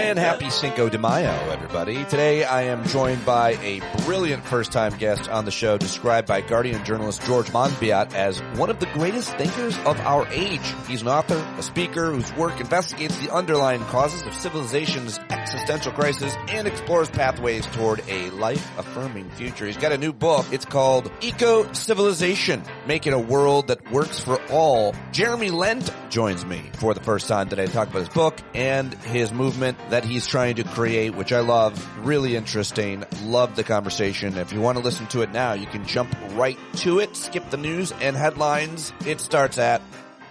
And happy Cinco de Mayo, everybody. Today I am joined by a brilliant first-time guest on the show, described by Guardian journalist George Monbiot as one of the greatest thinkers of our age. He's an author, a speaker whose work investigates the underlying causes of civilization's existential crisis and explores pathways toward a life-affirming future. He's got a new book. It's called Ecocivilization, Making a World That Works for All. Jeremy Lent joins me for the first time today to talk about his book and his movement that he's trying to create, which I love. Really interesting. Love the conversation. If you want to listen to it now, you can jump right to it. Skip the news and headlines. It starts at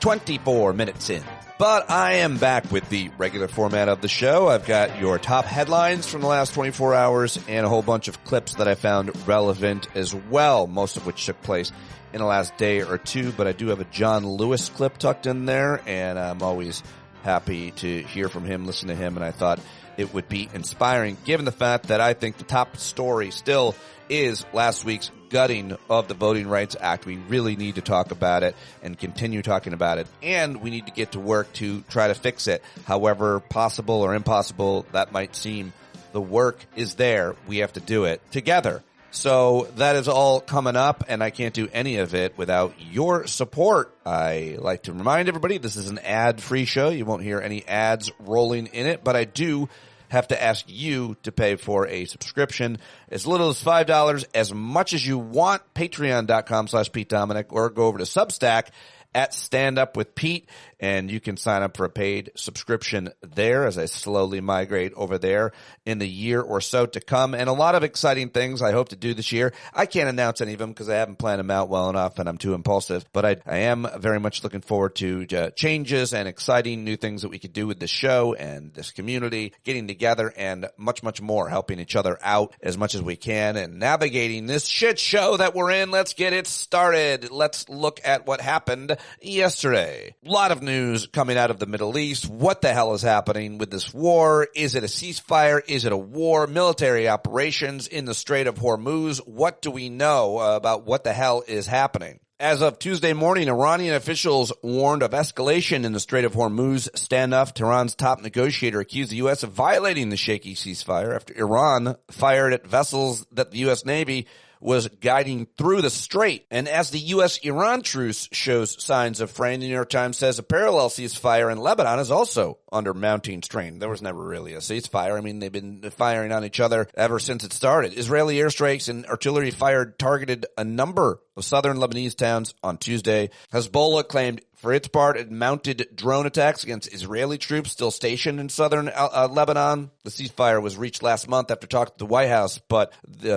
24 minutes in. But I am back with the regular format of the show. I've got your top headlines from the last 24 hours and a whole bunch of clips that I found relevant as well, most of which took place in the last day or two. But I do have a John Lewis clip tucked in there, and I'm always happy to hear from him, listen to him, and I thought it would be inspiring given the fact that I think the top story still is last week's gutting of the Voting Rights Act. We really need to talk about it and continue talking about it, and we need to get to work to try to fix it, however possible or impossible that might seem. The work is there. We have to do it together. So that is all coming up, and I can't do any of it without your support. I like to remind everybody this is an ad-free show. You won't hear any ads rolling in it, but I do have to ask you to pay for a subscription as little as $5, as much as you want. Patreon.com/Pete Dominic, or go over to Substack at StandUpWithPete, and you can sign up for a paid subscription there as I slowly migrate over there in the year or so to come. And a lot of exciting things I hope to do this year. I can't announce any of them because I haven't planned them out well enough and I'm too impulsive, but I am very much looking forward to changes and exciting new things that we could do with this show and this community, getting together and much, much more, helping each other out as much as we can and navigating this shit show that we're in. Let's get it started. Let's look at what happened yesterday. A lot of news coming out of the Middle East. What the hell is happening with this war? Is it a ceasefire? Is it a war? Military operations in the Strait of Hormuz. What do we know about what the hell is happening? As of Tuesday morning, Iranian officials warned of escalation in the Strait of Hormuz standoff. Tehran's top negotiator accused the U.S. of violating the shaky ceasefire after Iran fired at vessels that the U.S. Navy was guiding through the strait. And as the U.S.-Iran truce shows signs of fraying, the New York Times says a parallel ceasefire in Lebanon is also under mounting strain. There was never really a ceasefire. I mean, they've been firing on each other ever since it started. Israeli airstrikes and artillery fired targeted a number of southern Lebanese towns on Tuesday. Hezbollah claimed for its part, it mounted drone attacks against Israeli troops still stationed in southern Lebanon. The ceasefire was reached last month after talking to the White House, but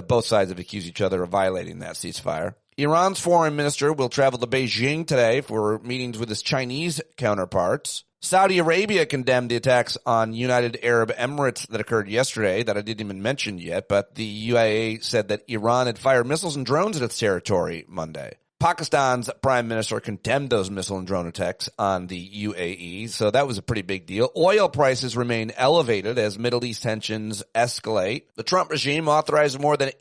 both sides have accused each other of violating that ceasefire. Iran's foreign minister will travel to Beijing today for meetings with his Chinese counterparts. Saudi Arabia condemned the attacks on United Arab Emirates that occurred yesterday that I didn't even mention yet, but the UAE said that Iran had fired missiles and drones at its territory Monday. Pakistan's prime minister condemned those missile and drone attacks on the UAE, so that was a pretty big deal. Oil prices remain elevated as Middle East tensions escalate. The Trump regime authorized more than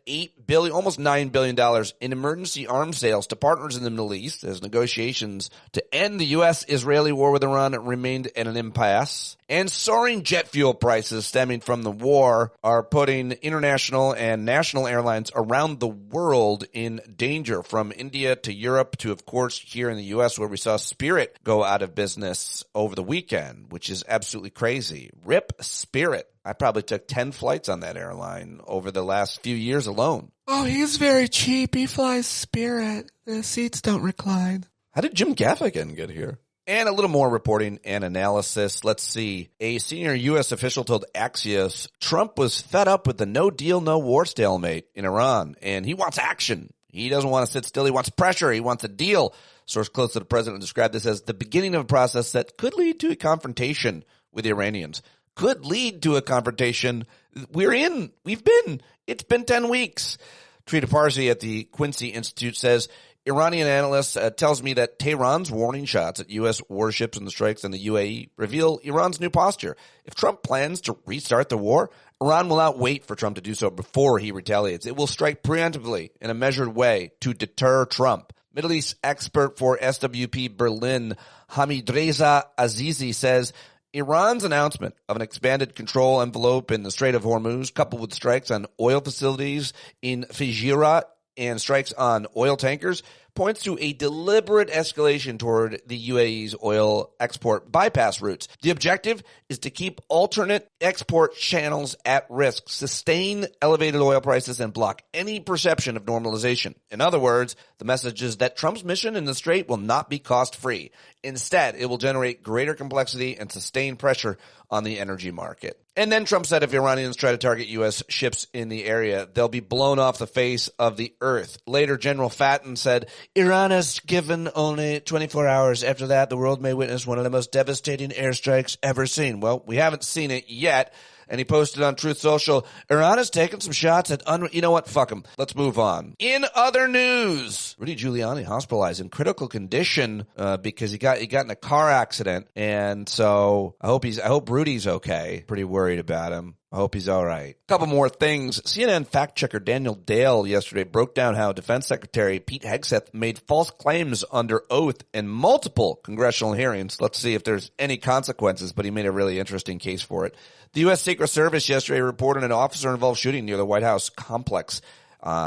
almost $9 billion in emergency arms sales to partners in the Middle East as negotiations to end the U.S.-Israeli war with Iran remained at an impasse. And soaring jet fuel prices stemming from the war are putting international and national airlines around the world in danger, from India to Europe to, of course, here in the U.S., where we saw Spirit go out of business over the weekend, which is absolutely crazy. RIP Spirit. I probably took 10 flights on that airline over the last few years alone. Oh, he's very cheap. He flies Spirit. The seats don't recline. How did Jim Gaffigan get here? And a little more reporting and analysis. Let's see. A senior U.S. official told Axios Trump was fed up with the no deal, no war stalemate in Iran, and he wants action. He doesn't want to sit still. He wants pressure. He wants a deal. Source close to the president described this as the beginning of a process that could lead to a confrontation with the Iranians. Could lead to a confrontation. We're in. We've been. It's been 10 weeks. Trita Parsi at the Quincy Institute says, Iranian analyst tells me that Tehran's warning shots at U.S. warships and the strikes in the UAE reveal Iran's new posture. If Trump plans to restart the war, Iran will not wait for Trump to do so before he retaliates. It will strike preemptively in a measured way to deter Trump. Middle East expert for SWP Berlin, Hamidreza Azizi, says Iran's announcement of an expanded control envelope in the Strait of Hormuz, coupled with strikes on oil facilities in Fijira and strikes on oil tankers, points to a deliberate escalation toward the UAE's oil export bypass routes. The objective is to keep alternate export channels at risk, sustain elevated oil prices, and block any perception of normalization. In other words, the message is that Trump's mission in the Strait will not be cost-free. Instead, it will generate greater complexity and sustain pressure on the energy market. And then Trump said if Iranians try to target U.S. ships in the area, they'll be blown off the face of the earth. Later, General Fatton said, Iran has given only 24 hours. After that, the world may witness one of the most devastating airstrikes ever seen. Well, we haven't seen it yet. And he posted on Truth Social, Iran has taken some shots at you know what? Fuck him. Let's move on. In other news, Rudy Giuliani hospitalized in critical condition because he got in a car accident, and so I hope Rudy's okay. Pretty worried about him. I hope he's all right. Couple more things. CNN fact-checker Daniel Dale yesterday broke down how Defense Secretary Pete Hegseth made false claims under oath in multiple congressional hearings. Let's see if there's any consequences, but he made a really interesting case for it. The U.S. Secret Service yesterday reported an officer-involved shooting near the White House complex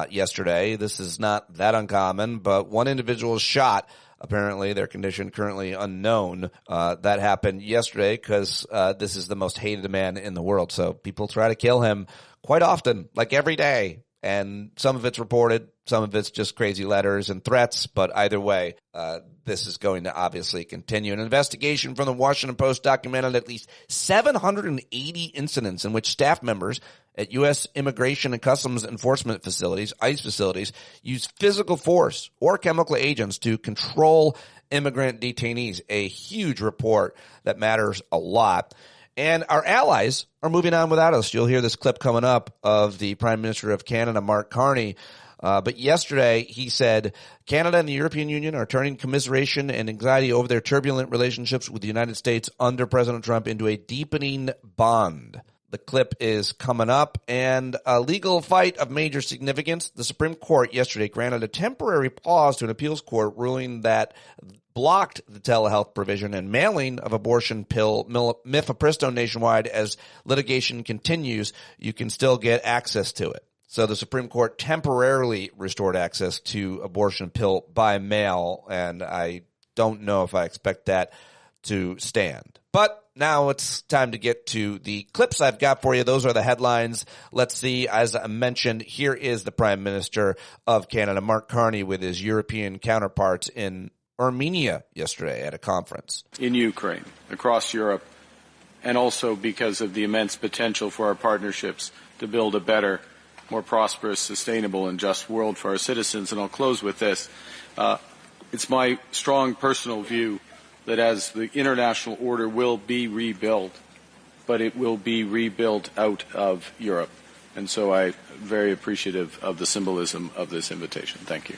yesterday. This is not that uncommon, but one individual was shot. Apparently, their condition currently unknown. That happened yesterday because this is the most hated man in the world. So people try to kill him quite often, like every day. And some of it's reported, some of it's just crazy letters and threats. But either way, this is going to obviously continue. An investigation from the Washington Post documented at least 780 incidents in which staff members at U.S. Immigration and Customs Enforcement facilities, ICE facilities, use physical force or chemical agents to control immigrant detainees. A huge report that matters a lot. And our allies are moving on without us. You'll hear this clip coming up of the Prime Minister of Canada, Mark Carney. But yesterday he said Canada and the European Union are turning commiseration and anxiety over their turbulent relationships with the United States under President Trump into a deepening bond. The clip is coming up, and a legal fight of major significance. The Supreme Court yesterday granted a temporary pause to an appeals court ruling that blocked the telehealth provision and mailing of abortion pill mifepristone nationwide. As litigation continues, you can still get access to it. So the Supreme Court temporarily restored access to abortion pill by mail, and I don't know if I expect that to stand. But now it's time to get to the clips I've got for you. Those are the headlines. Let's see. As I mentioned, here is the Prime Minister of Canada, Mark Carney, with his European counterparts in Armenia yesterday at a conference. In Ukraine, across Europe, and also because of the immense potential for our partnerships to build a better, more prosperous, sustainable, and just world for our citizens. And I'll close with this. It's my strong personal view that as the international order will be rebuilt, but it will be rebuilt out of Europe. And so I'm very appreciative of the symbolism of this invitation. Thank you.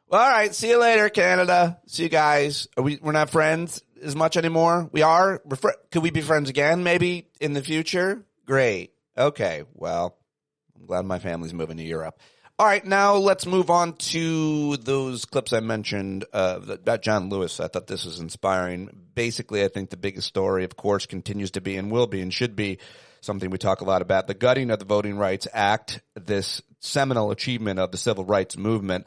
Well, all right. See you later, Canada. See you guys. We're not friends as much anymore. We are. Could we be friends again maybe in the future? Great. Okay. Well, I'm glad my family's moving to Europe. All right, now let's move on to those clips I mentioned about John Lewis. I thought this was inspiring. Basically, I think the biggest story, of course, continues to be and will be and should be something we talk a lot about, the gutting of the Voting Rights Act, this seminal achievement of the civil rights movement.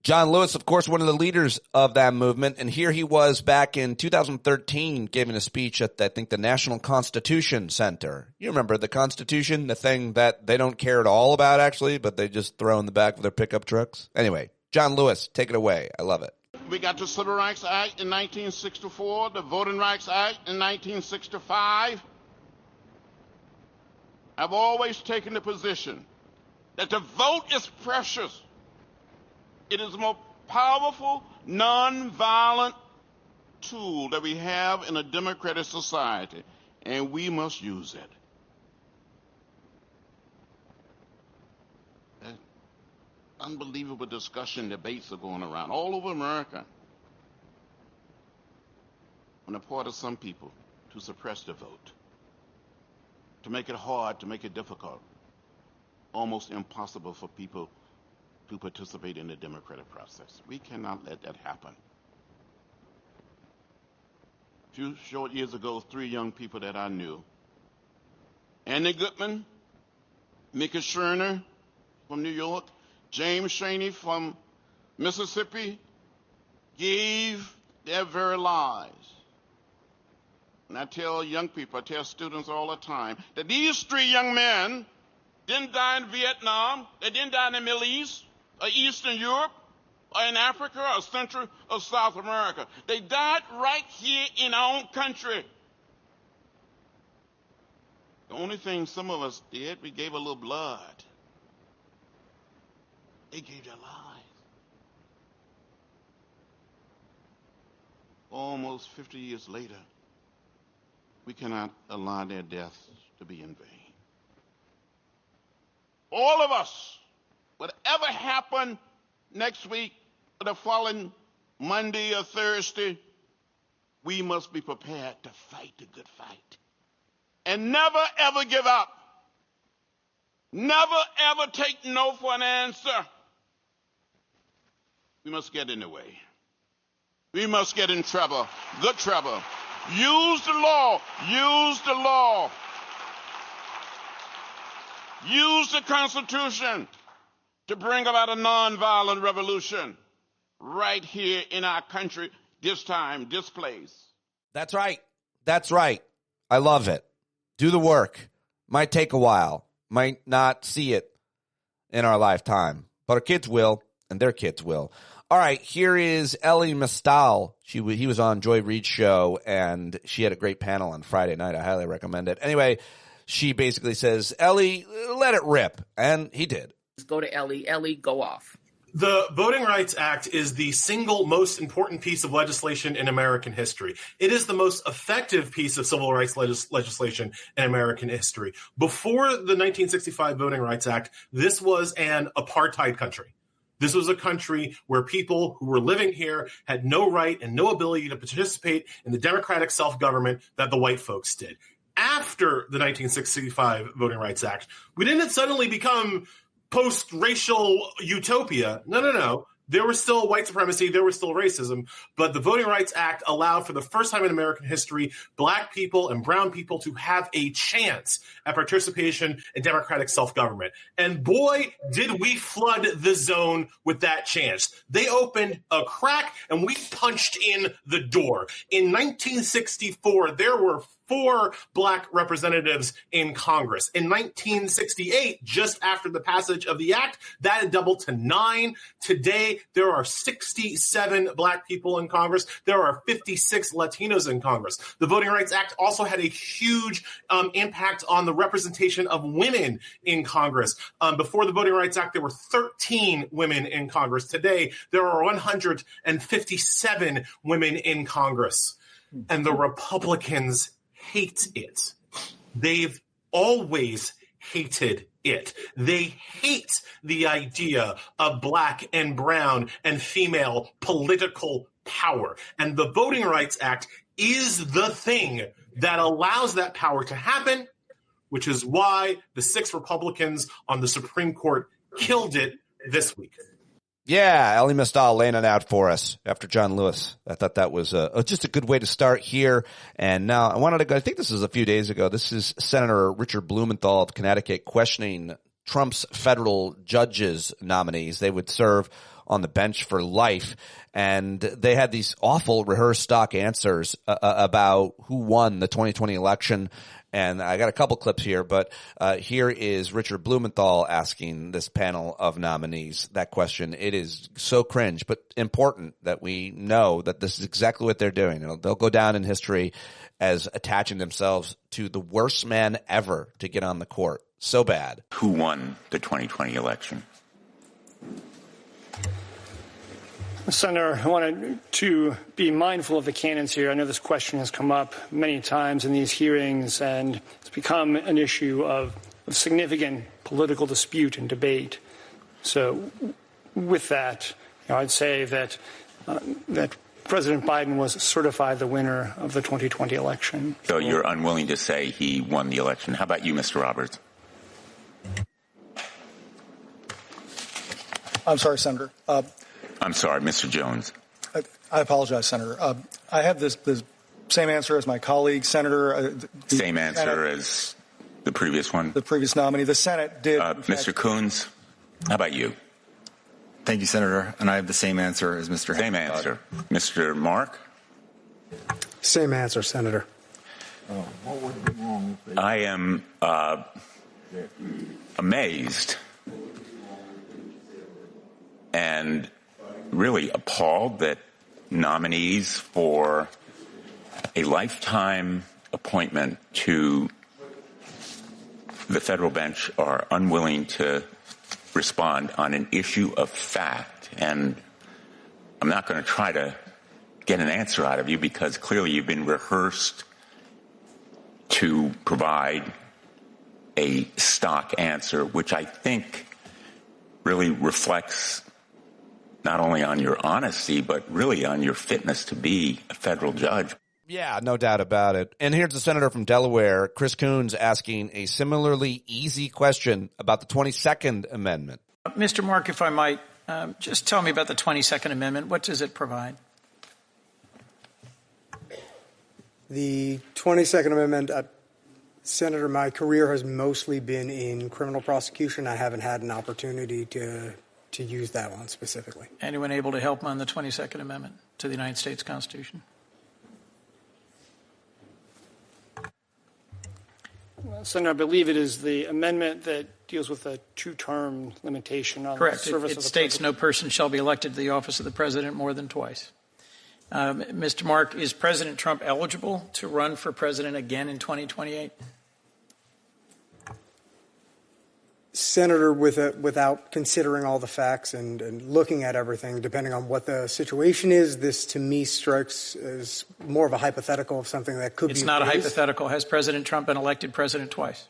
John Lewis, of course, one of the leaders of that movement, and here he was back in 2013 giving a speech at, I think, the National Constitution Center. You remember the Constitution, the thing that they don't care at all about, actually, but they just throw in the back of their pickup trucks? Anyway, John Lewis, take it away. I love it. We got the Civil Rights Act in 1964, the Voting Rights Act in 1965. I've always taken the position that the vote is precious. It is the most powerful, non-violent tool that we have in a democratic society, and we must use it. Unbelievable discussion, debates are going around all over America on the part of some people to suppress the vote, to make it hard, to make it difficult, almost impossible for people to participate in the democratic process. We cannot let that happen. few short years ago, 3 young people that I knew. Andy Goodman, Mika Schreiner from New York, James Shaney from Mississippi, gave their very lives. And I tell young people, I tell students all the time, that these 3 young men didn't die in Vietnam, they didn't die in the Middle East, or Eastern Europe, or in Africa, or Central or South America. They died right here in our own country. The only thing some of us did, we gave a little blood. They gave their lives. Almost 50 years later, we cannot allow their deaths to be in vain. All of us, whatever happened next week or the following Monday or Thursday, we must be prepared to fight the good fight. And never, ever give up. Never, ever take no for an answer. We must get in the way. We must get in trouble, good trouble. Use the law. Use the law. Use the Constitution to bring about a nonviolent revolution right here in our country, this time, this place. That's right. That's right. I love it. Do the work. Might take a while. Might not see it in our lifetime. But our kids will, and their kids will. All right, here is Ellie Mistal. He was on Joy Reid's show, and she had a great panel on Friday night. I highly recommend it. Anyway, she basically says, Ellie, let it rip. And he did. Go to Ellie. Ellie, go off. The Voting Rights Act is the single most important piece of legislation in American history. It is the most effective piece of civil rights legislation in American history. Before the 1965 Voting Rights Act, this was an apartheid country. This was a country where people who were living here had no right and no ability to participate in the democratic self-government that the white folks did. After the 1965 Voting Rights Act, we didn't suddenly become post-racial utopia. No. There was still white supremacy. There was still racism. But the Voting Rights Act allowed, for the first time in American history, black people and brown people to have a chance at participation in democratic self-government. And boy, did we flood the zone with that chance. They opened a crack and we punched in the door. In 1964, there were 4 black representatives in Congress. In 1968, just after the passage of the act, that had doubled to 9. Today, there are 67 black people in Congress. There are 56 Latinos in Congress. The Voting Rights Act also had a huge impact on the representation of women in Congress. Before the Voting Rights Act, there were 13 women in Congress. Today, there are 157 women in Congress. And the Republicans hate it. They've always hated it. They hate the idea of black and brown and female political power. And the Voting Rights Act is the thing that allows that power to happen, which is why the 6 Republicans on the Supreme Court killed it this week. Yeah, Ellie Mistal laying it out for us after John Lewis. I thought that was just a good way to start here. And now I wanted to go, I think this was a few days ago. This is Senator Richard Blumenthal of Connecticut questioning Trump's federal judges nominees. They would serve on the bench for life. And they had these awful rehearsed stock answers about who won the 2020 election. And I got a couple clips here, but here is Richard Blumenthal asking this panel of nominees that question. It is so cringe, but important that we know that this is exactly what they're doing. They'll go down in history as attaching themselves to the worst man ever to get on the court. So bad. Who won the 2020 election? Senator, I wanted to be mindful of the canons here. I know this question has come up many times in these hearings, and it's become an issue of significant political dispute and debate. So with that, I'd say that that President Biden was certified the winner of the 2020 election. So you're unwilling to say he won the election. How about you, Mr. Roberts? I'm sorry, Senator. I'm sorry, Mr. Jones. I apologize, Senator. I have this Same answer as my colleague, Senator. Same answer as the previous one. The previous nominee. The Senate did. Mr. Coons, how about you? Thank you, Senator. And I have the same answer as Mr. Same answer. Mr. Mark? Same answer, Senator. What would be wrong with I am amazed and really appalled that nominees for a lifetime appointment to the federal bench are unwilling to respond on an issue of fact. And I'm not going to try to get an answer out of you because clearly you've been rehearsed to provide a stock answer, which I think really reflects not only on your honesty, but really on your fitness to be a federal judge. Yeah, no doubt about it. And here's the senator from Delaware, Chris Coons, asking a similarly easy question about the 22nd Amendment. Mr. Mark, if I might, just tell me about the 22nd Amendment. What does it provide? The 22nd Amendment, Senator, my career has mostly been in criminal prosecution. I haven't had an opportunity to use that one specifically. Anyone able to help on the 22nd Amendment to the United States Constitution? Well, Senator, I believe it is the amendment that deals with a two-term limitation on Correct. the service it of the states president. no person shall be elected to the office of the president more than twice. Mr. Mark, is President Trump eligible to run for president again in 2028? Senator, without considering all the facts and looking at everything, depending on what the situation is, this to me strikes as more of a hypothetical of something that could be. It's not a hypothetical. Has President Trump been elected president twice?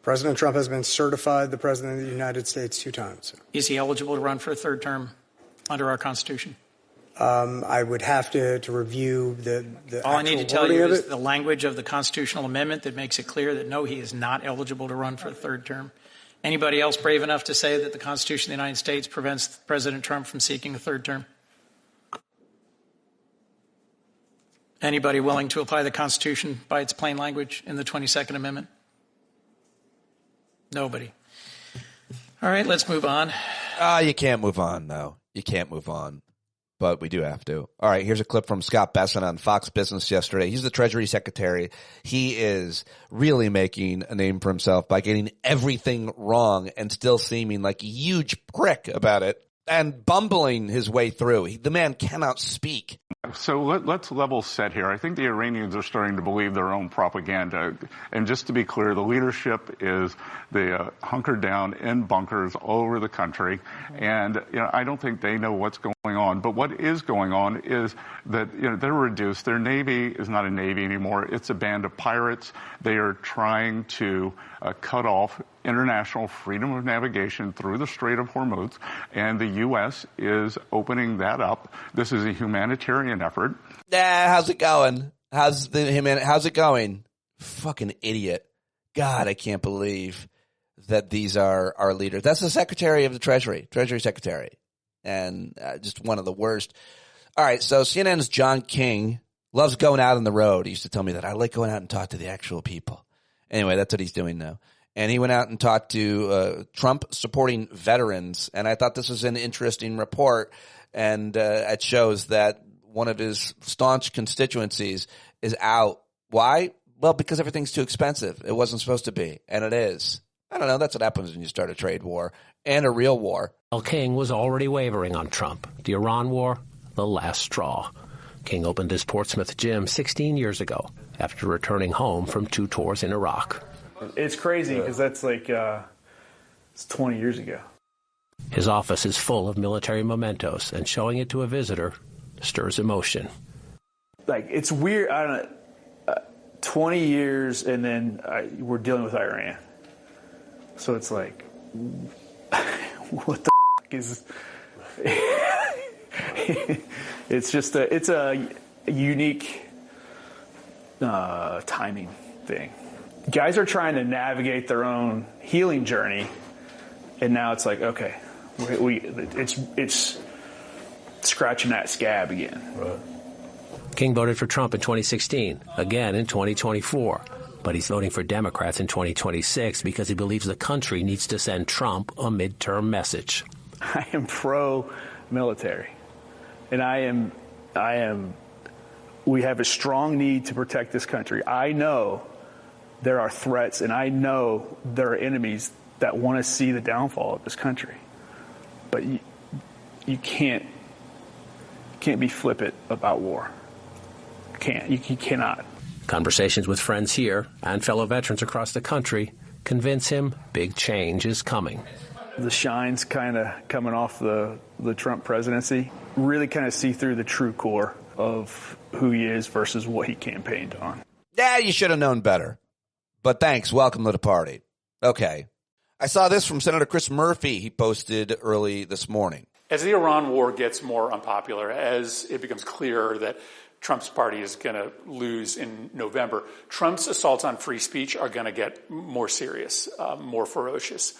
President Trump has been certified the President of the United States 2 times. Is he eligible to run for a third term under our Constitution? I would have to review the All I need to tell you of is it. the language of the constitutional amendment that makes it clear that no, he is not eligible to run for a third term. Anybody else brave enough to say that the Constitution of the United States prevents President Trump from seeking a third term? Anybody willing to apply the Constitution by its plain language in the 22nd Amendment? Nobody. All right, let's move on. You can't move on, no. You can't move on. But we do have to. All right, here's a clip from Scott Bessent on Fox Business yesterday. He's the Treasury Secretary. He is really making a name for himself by getting everything wrong and still seeming like a huge prick about it and bumbling his way through. The man cannot speak. So let's level set here. I think the Iranians are starting to believe their own propaganda. And just to be clear, the leadership is they hunkered down in bunkers all over the country. And I don't think they know what's going on. But what is going on is that they're reduced. Their Navy is not a Navy anymore. It's a band of pirates. They are trying to cut off international freedom of navigation through the Strait of Hormuz, and the U.S. is opening that up. This is a humanitarian effort. How's it going? How's it going? Fucking idiot. God, I can't believe that these are our leaders. That's the Secretary of the Treasury Secretary, and just one of the worst. All right, so CNN's John King loves going out on the road. He used to tell me that I like going out and talk to the actual people. Anyway, that's what he's doing now. And he went out and talked to Trump supporting veterans. And I thought this was an interesting report. And it shows that one of his staunch constituencies is out. Why? Well, because everything's too expensive. It wasn't supposed to be. And it is. I don't know. That's what happens when you start a trade war and a real war. King was already wavering on Trump. The Iran war, the last straw. King opened his Portsmouth gym 16 years ago after returning home from 2 tours in Iraq. It's crazy because that's like it's 20 years ago. His office is full of military mementos, and showing it to a visitor stirs emotion. Like, it's weird. I don't know. 20 years, and then we're dealing with Iran. So it's like, what the is? It's just it's a unique timing thing. Guys are trying to navigate their own healing journey, and now it's like, okay, it's scratching that scab again. Right. King voted for Trump in 2016, again in 2024. But he's voting for Democrats in 2026 because he believes the country needs to send Trump a midterm message. I am pro-military, and we have a strong need to protect this country. I know there are threats, and I know there are enemies that want to see the downfall of this country. But you can't be flippant about war. You cannot. Conversations with friends here and fellow veterans across the country convince him big change is coming. The shine's kind of coming off the Trump presidency. Really kind of see through the true core of who he is versus what he campaigned on. Yeah, you should have known better. But thanks. Welcome to the party. Okay. I saw this from Senator Chris Murphy. He posted early this morning. As the Iran war gets more unpopular, as it becomes clearer that Trump's party is going to lose in November, Trump's assaults on free speech are going to get more serious, more ferocious.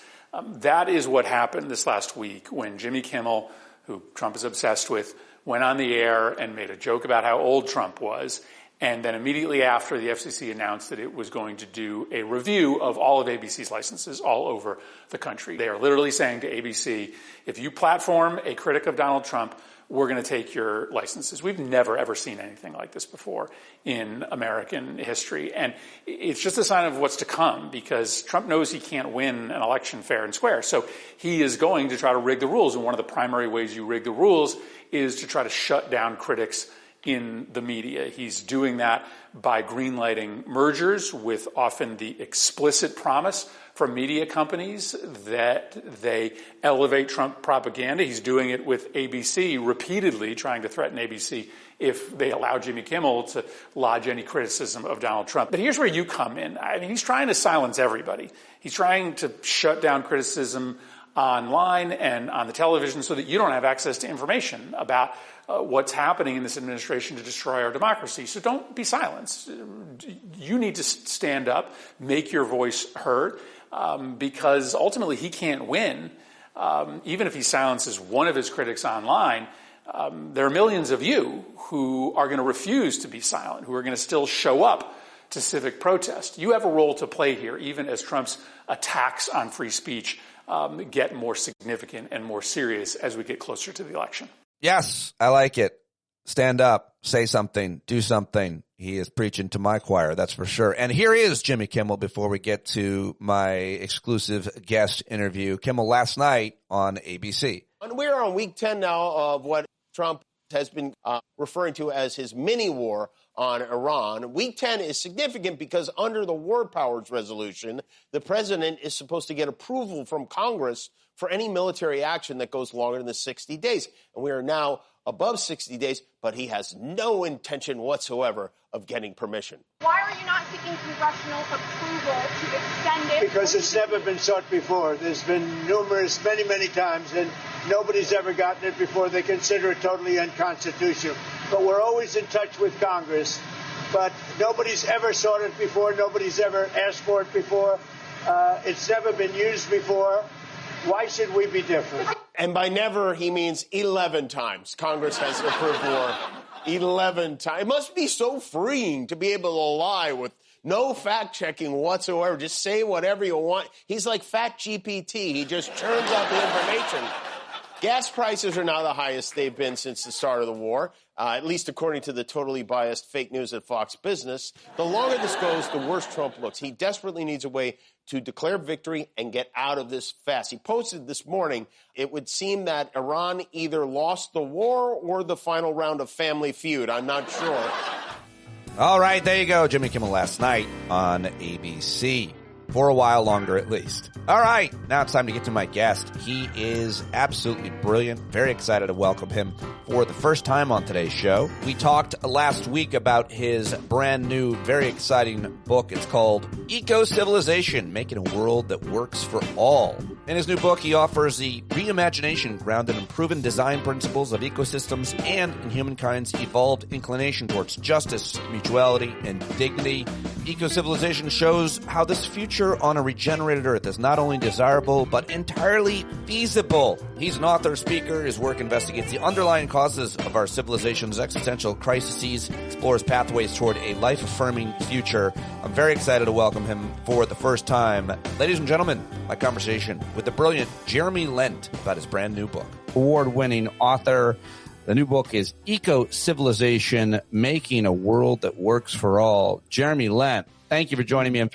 That is what happened this last week when Jimmy Kimmel, who Trump is obsessed with, went on the air and made a joke about how old Trump was. And then immediately after, the FCC announced that it was going to do a review of all of ABC's licenses all over the country. They are literally saying to ABC, if you platform a critic of Donald Trump, we're going to take your licenses. We've never, ever seen anything like this before in American history. And it's just a sign of what's to come because Trump knows he can't win an election fair and square. So he is going to try to rig the rules. And one of the primary ways you rig the rules is to try to shut down critics in the media. He's doing that by greenlighting mergers with often the explicit promise from media companies that they elevate Trump propaganda. He's doing it with ABC repeatedly, trying to threaten ABC if they allow Jimmy Kimmel to lodge any criticism of Donald Trump. But here's where you come in. I mean, he's trying to silence everybody. He's trying to shut down criticism online and on the television so that you don't have access to information about what's happening in this administration to destroy our democracy. So don't be silenced. You need to stand up, make your voice heard, because ultimately he can't win. Even if he silences one of his critics online, there are millions of you who are going to refuse to be silent, who are going to still show up to civic protest. You have a role to play here, even as Trump's attacks on free speech get more significant and more serious as we get closer to the election. Yes, I like it. Stand up, say something, do something. He is preaching to my choir, that's for sure. And here is Jimmy Kimmel before we get to my exclusive guest interview. Kimmel last night on ABC. And we're on week 10 now of what Trump has been referring to as his mini war on Iran. Week 10 is significant because under the War Powers Resolution, the president is supposed to get approval from Congress for any military action that goes longer than the 60 days. And we are now above 60 days, but he has no intention whatsoever of getting permission. Why are you not seeking congressional approval to extend it? Because it's never been sought before. There's been many times, and nobody's ever gotten it before. They consider it totally unconstitutional. But we're always in touch with Congress. But nobody's ever sought it before. Nobody's ever asked for it before. It's never been used before. Why should we be different? And by never, he means 11 times. Congress has approved war 11 times. It must be so freeing to be able to lie with no fact-checking whatsoever. Just say whatever you want. He's like Fat GPT. He just churns out the information. Gas prices are now the highest they've been since the start of the war, at least according to the totally biased fake news at Fox Business. The longer this goes, the worse Trump looks. He desperately needs a way to declare victory and get out of this fast. He posted this morning, it would seem that Iran either lost the war or the final round of Family Feud. I'm not sure. All right, there you go. Jimmy Kimmel last night on ABC. For a while longer, at least. All right, now it's time to get to my guest. He is absolutely brilliant. Very excited to welcome him for the first time on today's show. We talked last week about his brand new, very exciting book. It's called Ecocivilization, Making a World That Works for All. In his new book, he offers the reimagination grounded in proven design principles of ecosystems and in humankind's evolved inclination towards justice, mutuality, and dignity. Ecocivilization shows how this future future on a regenerated Earth is not only desirable, but entirely feasible. He's an author, speaker. His work investigates the underlying causes of our civilization's existential crises, explores pathways toward a life-affirming future. I'm very excited to welcome him for the first time. Ladies and gentlemen, my conversation with the brilliant Jeremy Lent about his brand new book. Award-winning author. The new book is Ecocivilization, Making a World That Works for All. Jeremy Lent, thank you for joining me. I'm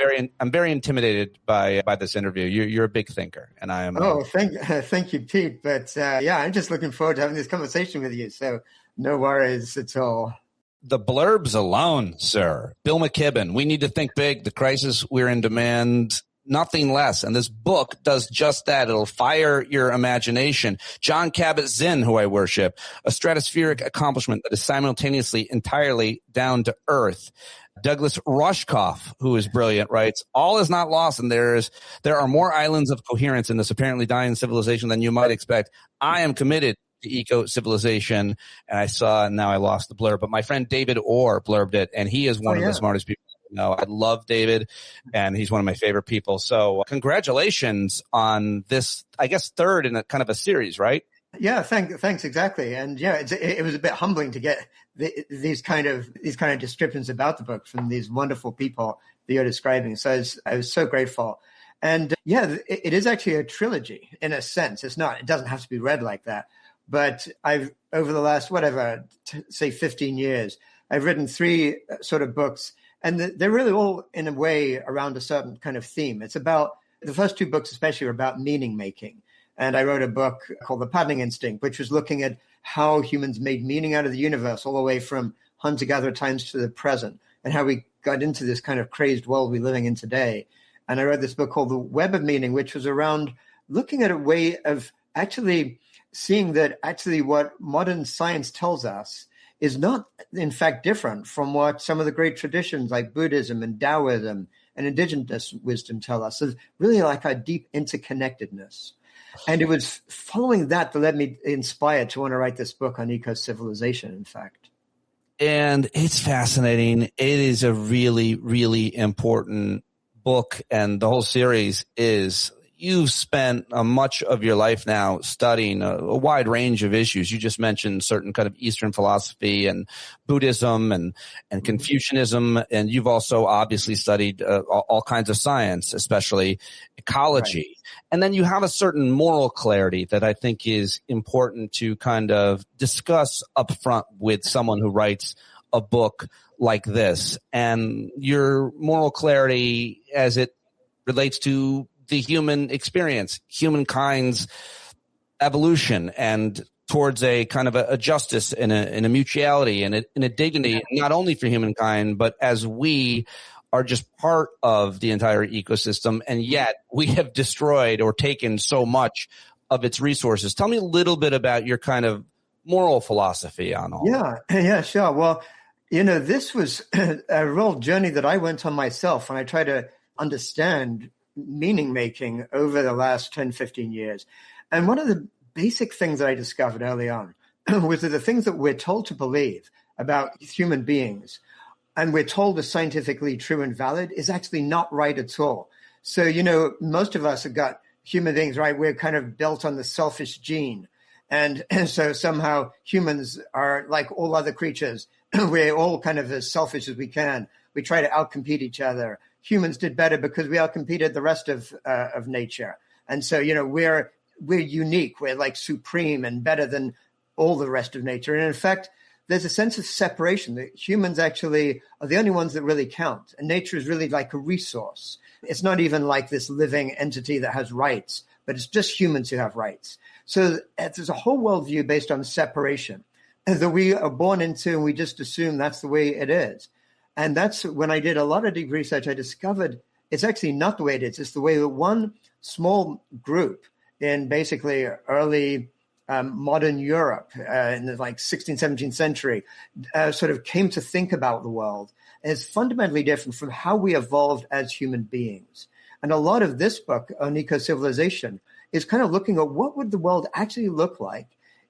very intimidated by this interview. You're a big thinker, and I am. Thank you, Pete. But I'm just looking forward to having this conversation with you. So no worries at all. The blurbs alone, sir. Bill McKibben. We need to think big. The crisis we're in demands nothing less. And this book does just that. It'll fire your imagination. John Kabat-Zinn, who I worship, a stratospheric accomplishment that is simultaneously entirely down to earth. Douglas Rushkoff, who is brilliant, writes, all is not lost, and there are more islands of coherence in this apparently dying civilization than you might expect. I am committed to eco-civilization, and I saw, and now I lost the blurb, but my friend David Orr blurbed it, and he is one of the smartest people. No, I love David, and he's one of my favorite people. So congratulations on this, I guess, third in a kind of a series, right? Yeah, thanks, exactly. And yeah, it was a bit humbling to get these kind of descriptions about the book from these wonderful people that you're describing. So I was so grateful. And it is actually a trilogy in a sense. It doesn't have to be read like that. But I've, over the last, say 15 years, I've written 3 sort of books. And they're really all, in a way, around a certain kind of theme. It's about, the first 2 books especially are about meaning making. And I wrote a book called The Paddling Instinct, which was looking at how humans made meaning out of the universe all the way from hunter-gatherer times to the present, and how we got into this kind of crazed world we're living in today. And I wrote this book called The Web of Meaning, which was around looking at a way of actually seeing that actually what modern science tells us is not, in fact, different from what some of the great traditions like Buddhism and Taoism and indigenous wisdom tell us. It's really like our deep interconnectedness. And it was following that led me inspired to want to write this book on eco-civilization, in fact. And it's fascinating. It is a really, really important book, and the whole series is. You've spent much of your life now studying a wide range of issues. You just mentioned certain kind of Eastern philosophy and Buddhism and Confucianism, and you've also obviously studied all kinds of science, especially ecology. Right. And then you have a certain moral clarity that I think is important to kind of discuss up front with someone who writes a book like this. And your moral clarity as it relates to the human experience, humankind's evolution, and towards a kind of a justice and a mutuality and a dignity, not only for humankind, but as we are just part of the entire ecosystem, and yet we have destroyed or taken so much of its resources. Tell me a little bit about your kind of moral philosophy on all that. Yeah, sure. Well, this was a real journey that I went on myself when I tried to understand meaning making over the last 10, 15 years. And one of the basic things that I discovered early on was that the things that we're told to believe about human beings, and we're told is scientifically true and valid, is actually not right at all. So, most of us have got human beings, right? We're kind of built on the selfish gene. And so somehow humans are like all other creatures. We're all kind of as selfish as we can. We try to outcompete each other. Humans did better because we outcompeted the rest of nature. And so, we're unique. We're like supreme and better than all the rest of nature. And in fact, there's a sense of separation that humans actually are the only ones that really count. And nature is really like a resource. It's not even like this living entity that has rights, but it's just humans who have rights. So there's a whole worldview based on separation that we are born into, and we just assume that's the way it is. And that's when I did a lot of deep research, I discovered it's actually not the way it is. It's the way that one small group in basically early modern Europe in the 16th, 17th century sort of came to think about the world is fundamentally different from how we evolved as human beings. And a lot of this book on eco-civilization is kind of looking at what would the world actually look like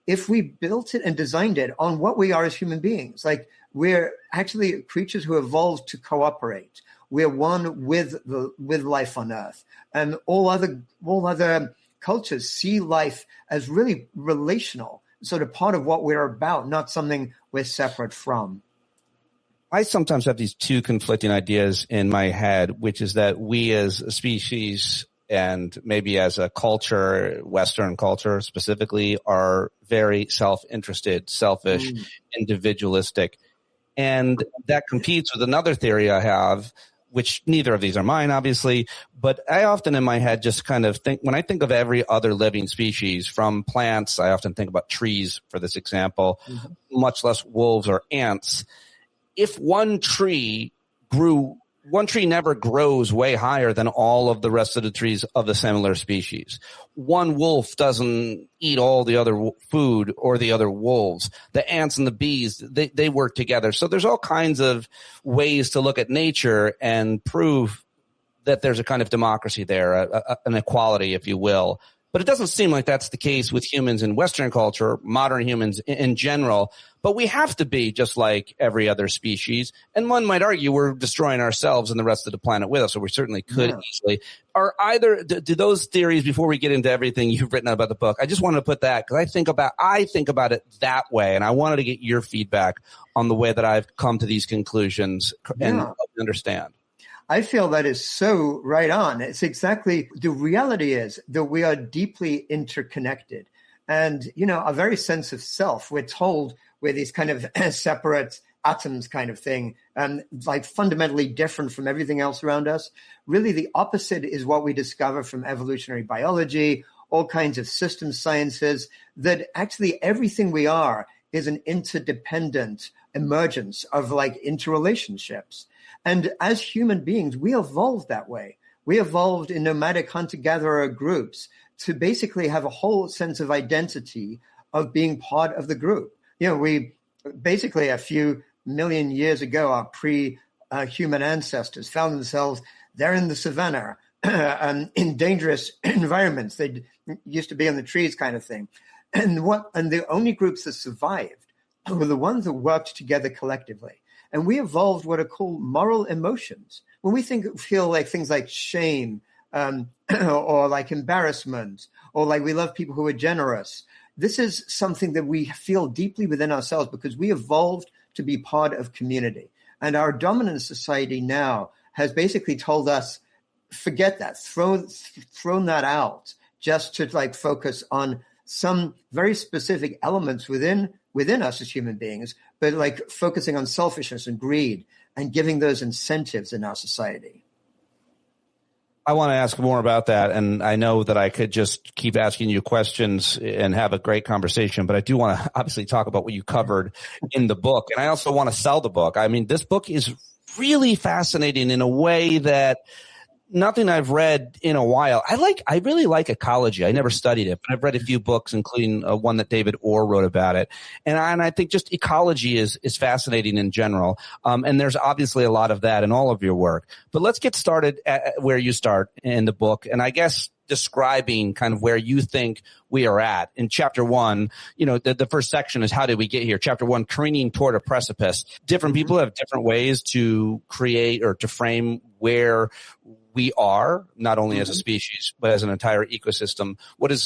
if we built it and designed it on what we are as human beings. Like, we're actually creatures who evolved to cooperate. we're one with life on Earth. And all other cultures see life as really relational, sort of part of what we're about, not something we're separate from. I sometimes have these two conflicting ideas in my head, which is that we as a species and maybe as a culture, Western culture specifically, are very self-interested, selfish, individualistic. And that competes with another theory I have, which neither of these are mine, obviously, but I often in my head just kind of think, when I think of every other living species, from plants, I often think about trees for this example, much less wolves or ants. If one tree never grows way higher than all of the rest of the trees of the similar species. One wolf doesn't eat all the other food or the other wolves. The ants and the bees, they work together. So there's all kinds of ways to look at nature and prove that there's a kind of democracy there, an equality, if you will. But it doesn't seem like that's the case with humans in Western culture, modern humans in general. But we have to be just like every other species. And one might argue we're destroying ourselves and the rest of the planet with us, so we certainly could easily. Do those theories, before we get into everything you've written about the book, I just wanted to put that, because I think about it that way, and I wanted to get your feedback on the way that I've come to these conclusions and help you understand. I feel that is so right on. It's exactly, the reality is that we are deeply interconnected. And, our very sense of self, we're told we're these kind of separate atoms kind of thing, like fundamentally different from everything else around us. Really, the opposite is what we discover from evolutionary biology, all kinds of system sciences, that actually everything we are is an interdependent emergence of like interrelationships. And as human beings, we evolved that way. We evolved in nomadic hunter-gatherer groups to basically have a whole sense of identity of being part of the group. We basically a few million years ago, our pre-human ancestors found themselves there in the savannah in dangerous environments. They used to be in the trees kind of thing. And the only groups that survived were the ones that worked together collectively. And we evolved what are called moral emotions. When we feel like things like shame or like embarrassment, or like we love people who are generous, this is something that we feel deeply within ourselves because we evolved to be part of community. And our dominant society now has basically told us, forget that, thrown that out, just to like focus on some very specific elements within us as human beings, but like focusing on selfishness and greed and giving those incentives in our society. I want to ask more about that, and I know that I could just keep asking you questions and have a great conversation, but I do want to obviously talk about what you covered in the book, and I also want to sell the book. I mean, this book is really fascinating in a way that nothing I've read in a while. I really like ecology. I never studied it, but I've read a few books, including one that David Orr wrote about it. And I think just ecology is fascinating in general. And there's obviously a lot of that in all of your work. But let's get started at where you start in the book. And I guess describing kind of where you think we are at. In chapter 1, the first section is how did we get here? Chapter 1, careening toward a precipice. Different people have different ways to create or to frame where we are, not only as a species, but as an entire ecosystem.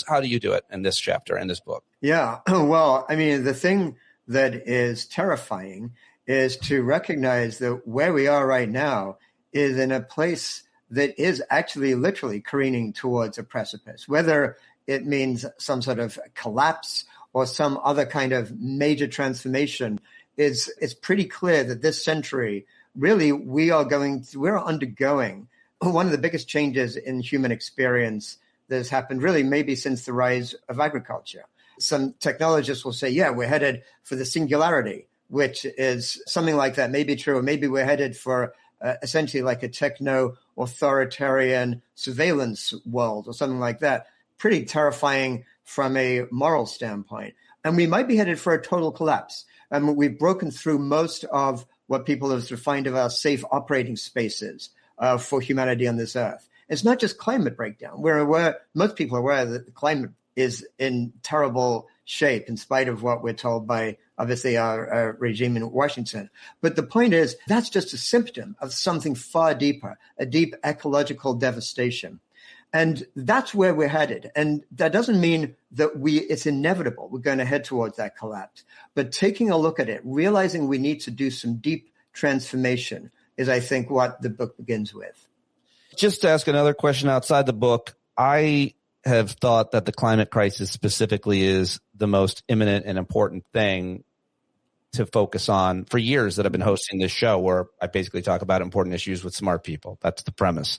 How do you do it in this chapter, in this book? Yeah, well, I mean, the thing that is terrifying is to recognize that where we are right now is in a place that is actually literally careening towards a precipice, whether it means some sort of collapse or some other kind of major transformation. It's pretty clear that this century, really, we're undergoing one of the biggest changes in human experience that has happened really maybe since the rise of agriculture. Some technologists will say, yeah, we're headed for the singularity, which is something like that may be true. Or maybe we're headed for essentially like a techno-authoritarian surveillance world or something like that. Pretty terrifying from a moral standpoint. And we might be headed for a total collapse. We've broken through most of what people have defined of our safe operating spaces for humanity on this earth. It's not just climate breakdown. Most people are aware that the climate is in terrible shape in spite of what we're told by obviously our regime in Washington. But the point is, that's just a symptom of something far deeper, a deep ecological devastation. And that's where we're headed. And that doesn't mean that it's inevitable. We're going to head towards that collapse. But taking a look at it, realizing we need to do some deep transformation is, I think, what the book begins with. Just to ask another question outside the book, I have thought that the climate crisis specifically is the most imminent and important thing to focus on for years that I've been hosting this show, where I basically talk about important issues with smart people. That's the premise.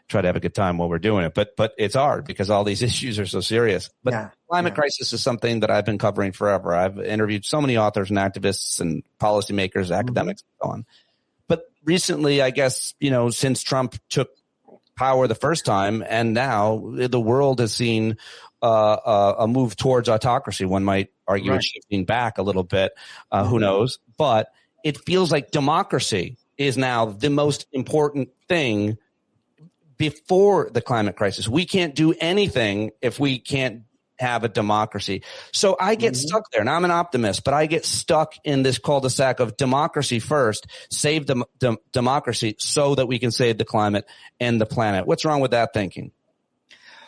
Try to have a good time while we're doing it. But it's hard because all these issues are so serious. But climate crisis is something that I've been covering forever. I've interviewed so many authors and activists and policymakers, academics, and so on. But recently, I guess, since Trump took power the first time, and now the world has seen a move towards autocracy. One might argue it's shifting back a little bit. Who knows? But it feels like democracy is now the most important thing before the climate crisis. We can't do anything if we can't have a democracy. So I get stuck there. Now I'm an optimist, but I get stuck in this cul-de-sac of democracy first, save the democracy so that we can save the climate and the planet. What's wrong with that thinking?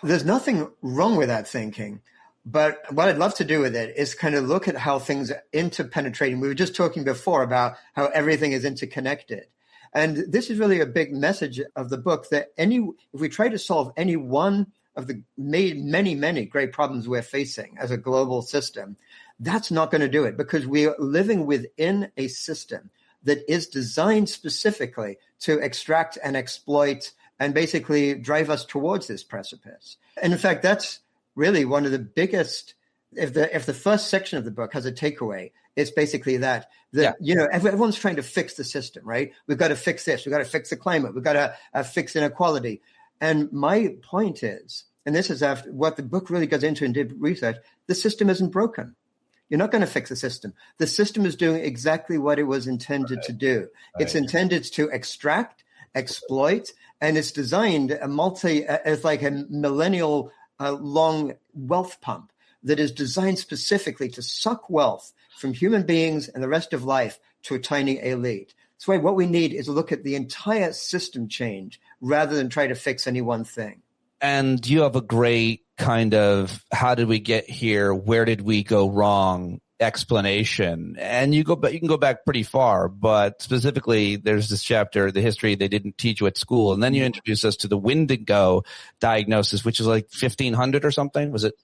There's nothing wrong with that thinking. But what I'd love to do with it is kind of look at how things are interpenetrating. We were just talking before about how everything is interconnected. And this is really a big message of the book, that if we try to solve any one of the many, many great problems we're facing as a global system, that's not going to do it, because we are living within a system that is designed specifically to extract and exploit and basically drive us towards this precipice. And in fact, that's really one of the biggest, if the first section of the book has a takeaway, it's basically that everyone's trying to fix the system, right? We've got to fix this. We've got to fix the climate. We've got to fix inequality. And my point is, and this is after what the book really goes into in deep research, the system isn't broken. You're not going to fix the system. The system is doing exactly what it was intended to do. It's intended to extract, exploit, and it's designed as like a millennial long wealth pump that is designed specifically to suck wealth from human beings and the rest of life to a tiny elite. That's why what we need is to look at the entire system change rather than try to fix any one thing. And you have a great kind of how did we get here? Where did we go wrong? Explanation. And you can go back pretty far, but specifically there's this chapter, the history they didn't teach you at school. And then you introduce us to the Wendigo diagnosis, which is like 1500 or something. Was it?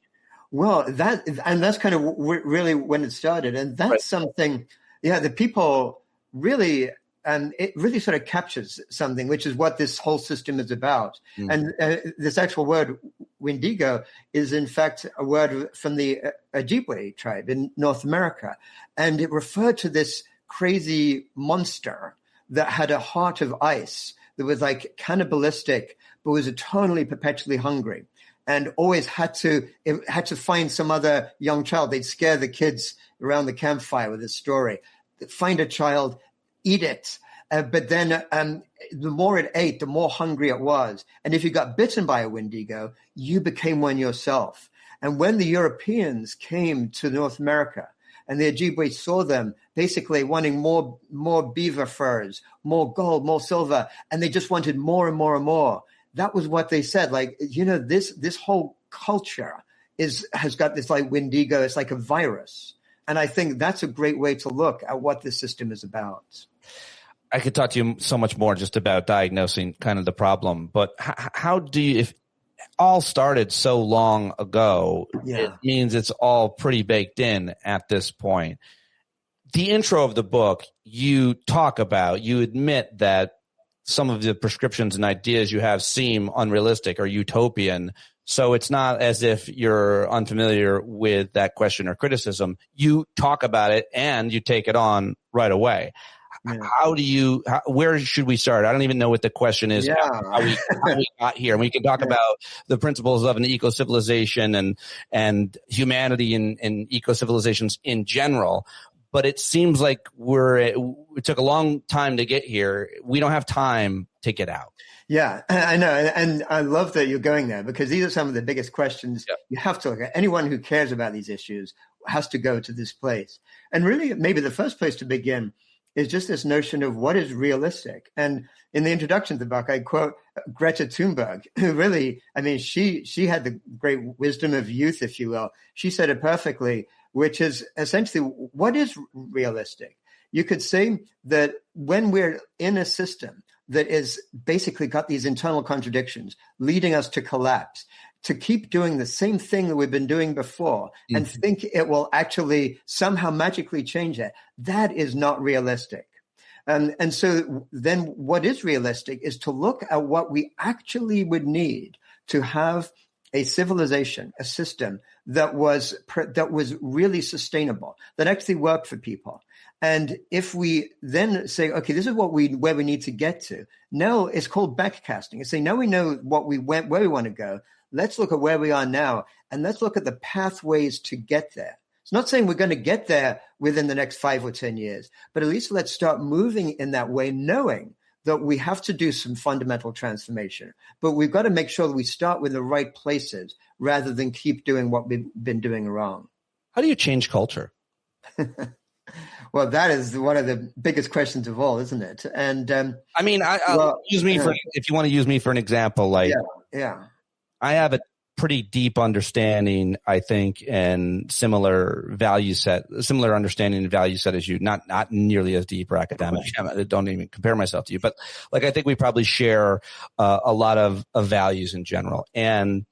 Well, that's kind of really when it started. And that's something, the people really, and it really sort of captures something, which is what this whole system is about. And this actual word, Wendigo, is in fact a word from the Ojibwe tribe in North America. And it referred to this crazy monster that had a heart of ice, that was like cannibalistic, but was eternally, perpetually hungry. And always had to find some other young child. They'd scare the kids around the campfire with this story. Find a child, eat it. But then the more it ate, the more hungry it was. And if you got bitten by a Wendigo, you became one yourself. And when the Europeans came to North America and the Ojibwe saw them basically wanting more beaver furs, more gold, more silver, and they just wanted more and more and more, that was what they said. Like, this whole culture has got this like Wendigo. It's like a virus. And I think that's a great way to look at what this system is about. I could talk to you so much more just about diagnosing kind of the problem, but how do you, if all started so long ago, it means it's all pretty baked in at this point. The intro of the book, you admit that some of the prescriptions and ideas you have seem unrealistic or utopian. So it's not as if you're unfamiliar with that question or criticism. You talk about it and you take it on right away. Where should we start? I don't even know what the question is, how we got here. We can talk about the principles of an eco-civilization and humanity and eco-civilizations in general. but it seems like it took a long time to get here. We don't have time to get out. Yeah, I know. And I love that you're going there, because these are some of the biggest questions you have to look at. Anyone who cares about these issues has to go to this place. And really, maybe the first place to begin is just this notion of what is realistic. And in the introduction to the book, I quote Greta Thunberg, who really, I mean, she had the great wisdom of youth, if you will. She said it perfectly, which is essentially, what is realistic? You could say that when we're in a system that is basically got these internal contradictions leading us to collapse, to keep doing the same thing that we've been doing before and think it will actually somehow magically change it, that is not realistic. And so then what is realistic is to look at what we actually would need to have a civilization, a system that was really sustainable, that actually worked for people. And if we then say, okay, this is where we need to get to. Now it's called backcasting. It's saying, now we know where we want to go. Let's look at where we are now, and let's look at the pathways to get there. It's not saying we're going to get there within the next 5 or 10 years, but at least let's start moving in that way, knowing that we have to do some fundamental transformation. But we've got to make sure that we start with the right places rather than keep doing what we've been doing wrong. How do you change culture? Well, that is one of the biggest questions of all, isn't it? And I mean, use me if you want to use me for an example. Like, yeah. I have a pretty deep understanding, I think, and similar understanding and value set as you. Not nearly as deep or academic. I don't even compare myself to you, but like I think we probably share a lot of values in general. And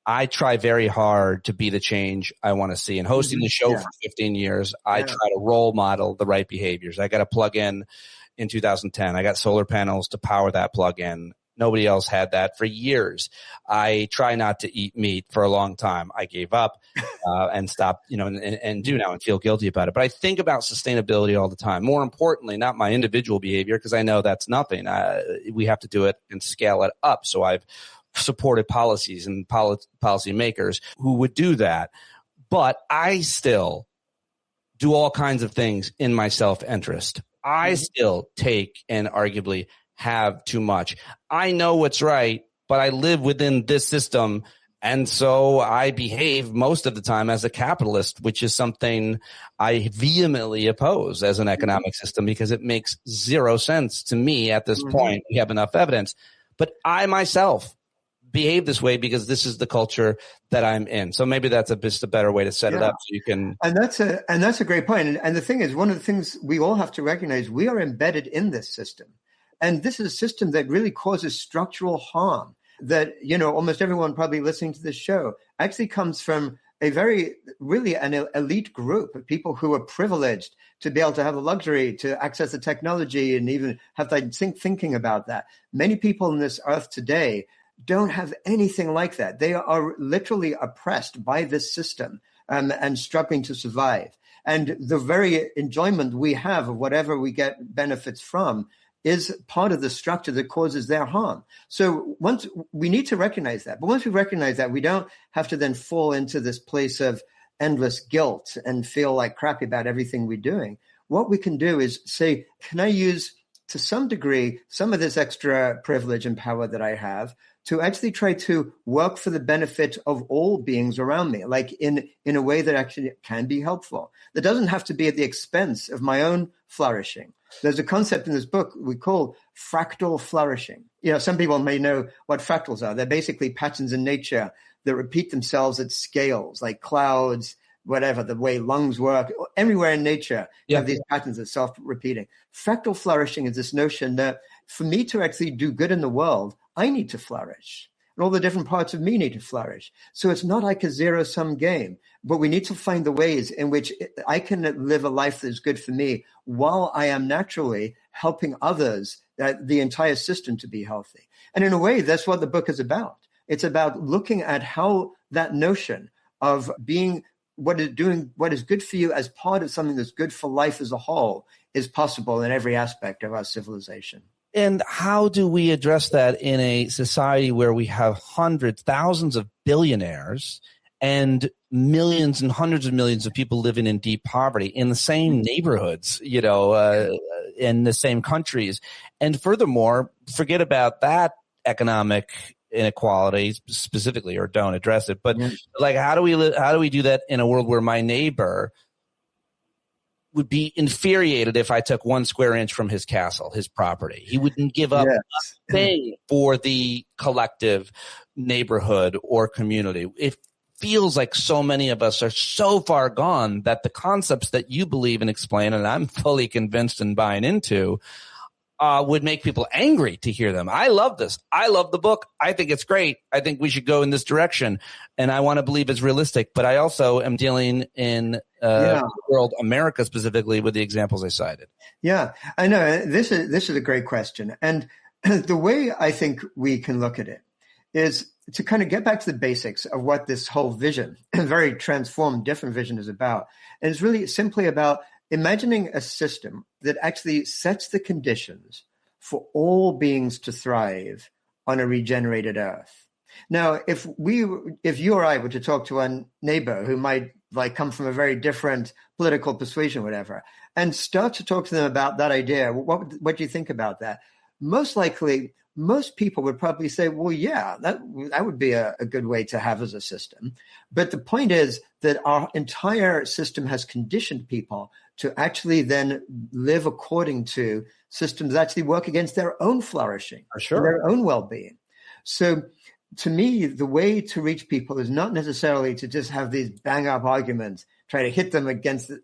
I try very hard to be the change I want to see. And hosting the show for 15 years, I try to role model the right behaviors. I got a plug-in 2010. I got solar panels to power that plug-in. Nobody else had that for years. I try not to eat meat for a long time. I gave up and stopped, and do now and feel guilty about it. But I think about sustainability all the time. More importantly, not my individual behavior, because I know that's nothing. We have to do it and scale it up. So I've supported policies and policy makers who would do that. But I still do all kinds of things in my self-interest. I still take and arguably have too much. I know what's right, but I live within this system. And so I behave most of the time as a capitalist, which is something I vehemently oppose as an economic system because it makes zero sense to me at this point. We have enough evidence. But I myself behave this way because this is the culture that I'm in. So maybe that's just a better way to set it up so you can. And that's a great point. And the thing is, one of the things we all have to recognize, we are embedded in this system. And this is a system that really causes structural harm that, almost everyone probably listening to this show actually comes from an elite group of people who are privileged to be able to have the luxury to access the technology and even have that thinking about that. Many people on this earth today don't have anything like that. They are literally oppressed by this system and struggling to survive. And the very enjoyment we have of whatever we get benefits from is part of the structure that causes their harm. So once we need to recognize that, but once we recognize that, we don't have to then fall into this place of endless guilt and feel like crappy about everything we're doing. What we can do is say, can I use to some degree some of this extra privilege and power that I have to actually try to work for the benefit of all beings around me, like in a way that actually can be helpful. That doesn't have to be at the expense of my own flourishing. There's a concept in this book we call fractal flourishing. Some people may know what fractals are. They're basically patterns in nature that repeat themselves at scales, like clouds, whatever, the way lungs work. Everywhere in nature, you have these patterns of self-repeating. Fractal flourishing is this notion that for me to actually do good in the world, I need to flourish. And all the different parts of me need to flourish. So it's not like a zero-sum game, but we need to find the ways in which I can live a life that's good for me while I am naturally helping others, the entire system to be healthy. And in a way, that's what the book is about. It's about looking at how that notion of being what is good for you as part of something that's good for life as a whole is possible in every aspect of our civilization. And how do we address that in a society where we have hundreds, thousands of billionaires and millions and hundreds of millions of people living in deep poverty in the same neighborhoods, in the same countries. And furthermore, forget about that economic inequality specifically, or don't address it. But like, how do we do that in a world where my neighbor would be infuriated if I took 1 square inch from his castle, his property? He wouldn't give up a thing for the collective neighborhood or community. It feels like so many of us are so far gone that the concepts that you believe and explain, and I'm fully convinced and buying into, would make people angry to hear them. I love this. I love the book. I think it's great. I think we should go in this direction. And I want to believe it's realistic. But I also am dealing in the world, America specifically, with the examples I cited. Yeah, I know. This is a great question. And the way I think we can look at it is to kind of get back to the basics of what this whole vision, very transformed, different vision, is about. And it's really simply about imagining a system that actually sets the conditions for all beings to thrive on a regenerated earth. Now, if you or I were to talk to a neighbor who might come from a very different political persuasion, whatever, and start to talk to them about that idea, what do you think about that? Most likely, most people would probably say, well, yeah, that would be a good way to have as a system. But the point is that our entire system has conditioned people to actually then live according to systems that actually work against their own flourishing, their own well-being. So to me, the way to reach people is not necessarily to just have these bang-up arguments, try to hit them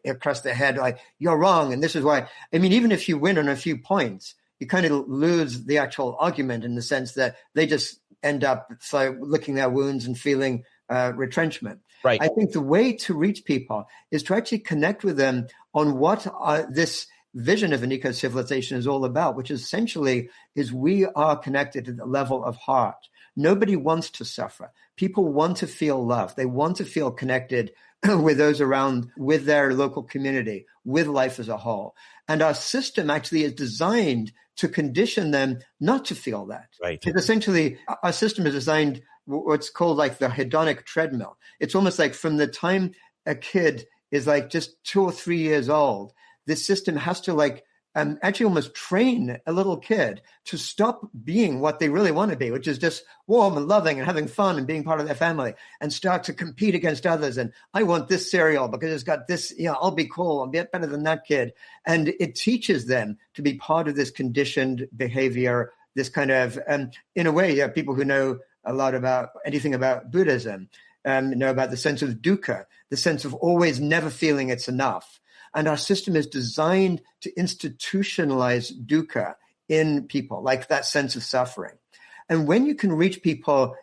across the head, like, you're wrong, and this is why. I mean, even if you win on a few points, you kind of lose the actual argument in the sense that they just end up licking their wounds and feeling retrenchment. Right. I think the way to reach people is to actually connect with them on what this vision of an eco-civilization is all about, which essentially is we are connected at the level of heart. Nobody wants to suffer. People want to feel love. They want to feel connected with those around, with their local community, with life as a whole. And our system actually is designed to condition them not to feel that. Right. Because essentially, our system is designed what's called like the hedonic treadmill. It's almost like from the time a kid is like just 2 or 3 years old, this system has to actually almost train a little kid to stop being what they really want to be, which is just warm and loving and having fun and being part of their family, and start to compete against others. And I want this cereal because it's got this, I'll be cool. I'll be better than that kid. And it teaches them to be part of this conditioned behavior, this kind of, in a way, people who know a lot about anything about Buddhism know about the sense of dukkha, the sense of always never feeling it's enough. And our system is designed to institutionalize dukkha in people, like that sense of suffering. And when you can reach people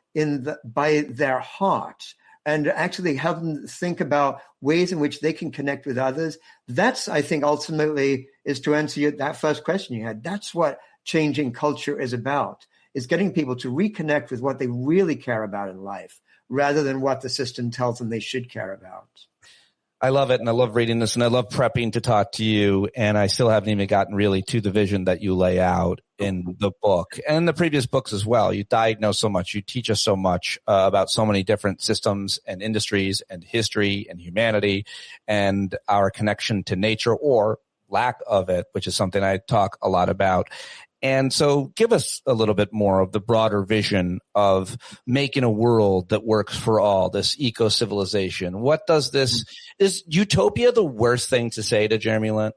by their heart and actually help them think about ways in which they can connect with others, that's, I think, ultimately is to answer that first question you had. That's what changing culture is about, is getting people to reconnect with what they really care about in life, rather than what the system tells them they should care about. I love it, and I love reading this, and I love prepping to talk to you, and I still haven't even gotten really to the vision that you lay out in the book and the previous books as well. You diagnose so much. You teach us so much about so many different systems and industries and history and humanity and our connection to nature or lack of it, which is something I talk a lot about. And so give us a little bit more of the broader vision of making a world that works for all, this eco-civilization. What does this – is utopia the worst thing to say to Jeremy Lent?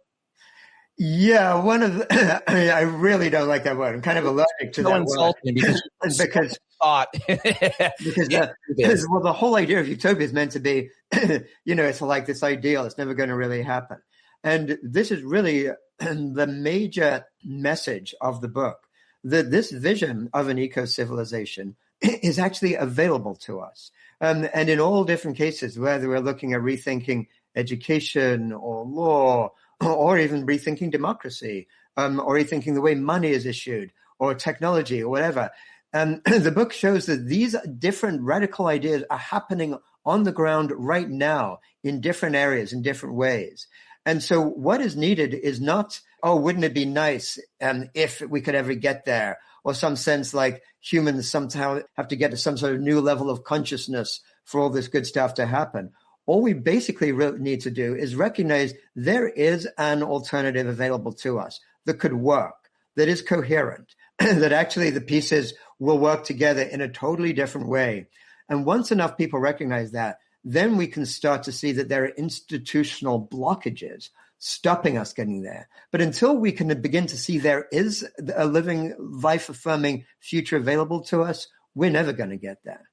Yeah, I really don't like that word. I'm kind of allergic to that insulting word. because thought. because the whole idea of utopia is meant to be, it's like this ideal. It's never going to really happen. And this is really the major message of the book, that this vision of an eco-civilization is actually available to us. And in all different cases, whether we're looking at rethinking education or law, or even rethinking democracy, or rethinking the way money is issued, or technology, or whatever. The book shows that these different radical ideas are happening on the ground right now in different areas, in different ways. And so what is needed is not, wouldn't it be nice if we could ever get there, or some sense like humans somehow have to get to some sort of new level of consciousness for all this good stuff to happen. all we basically need to do is recognize there is an alternative available to us that could work, that is coherent, that actually the pieces will work together in a totally different way. And once enough people recognize that, then we can start to see that there are institutional blockages stopping us getting there. But until we can begin to see there is a living, life-affirming future available to us, we're never going to get there.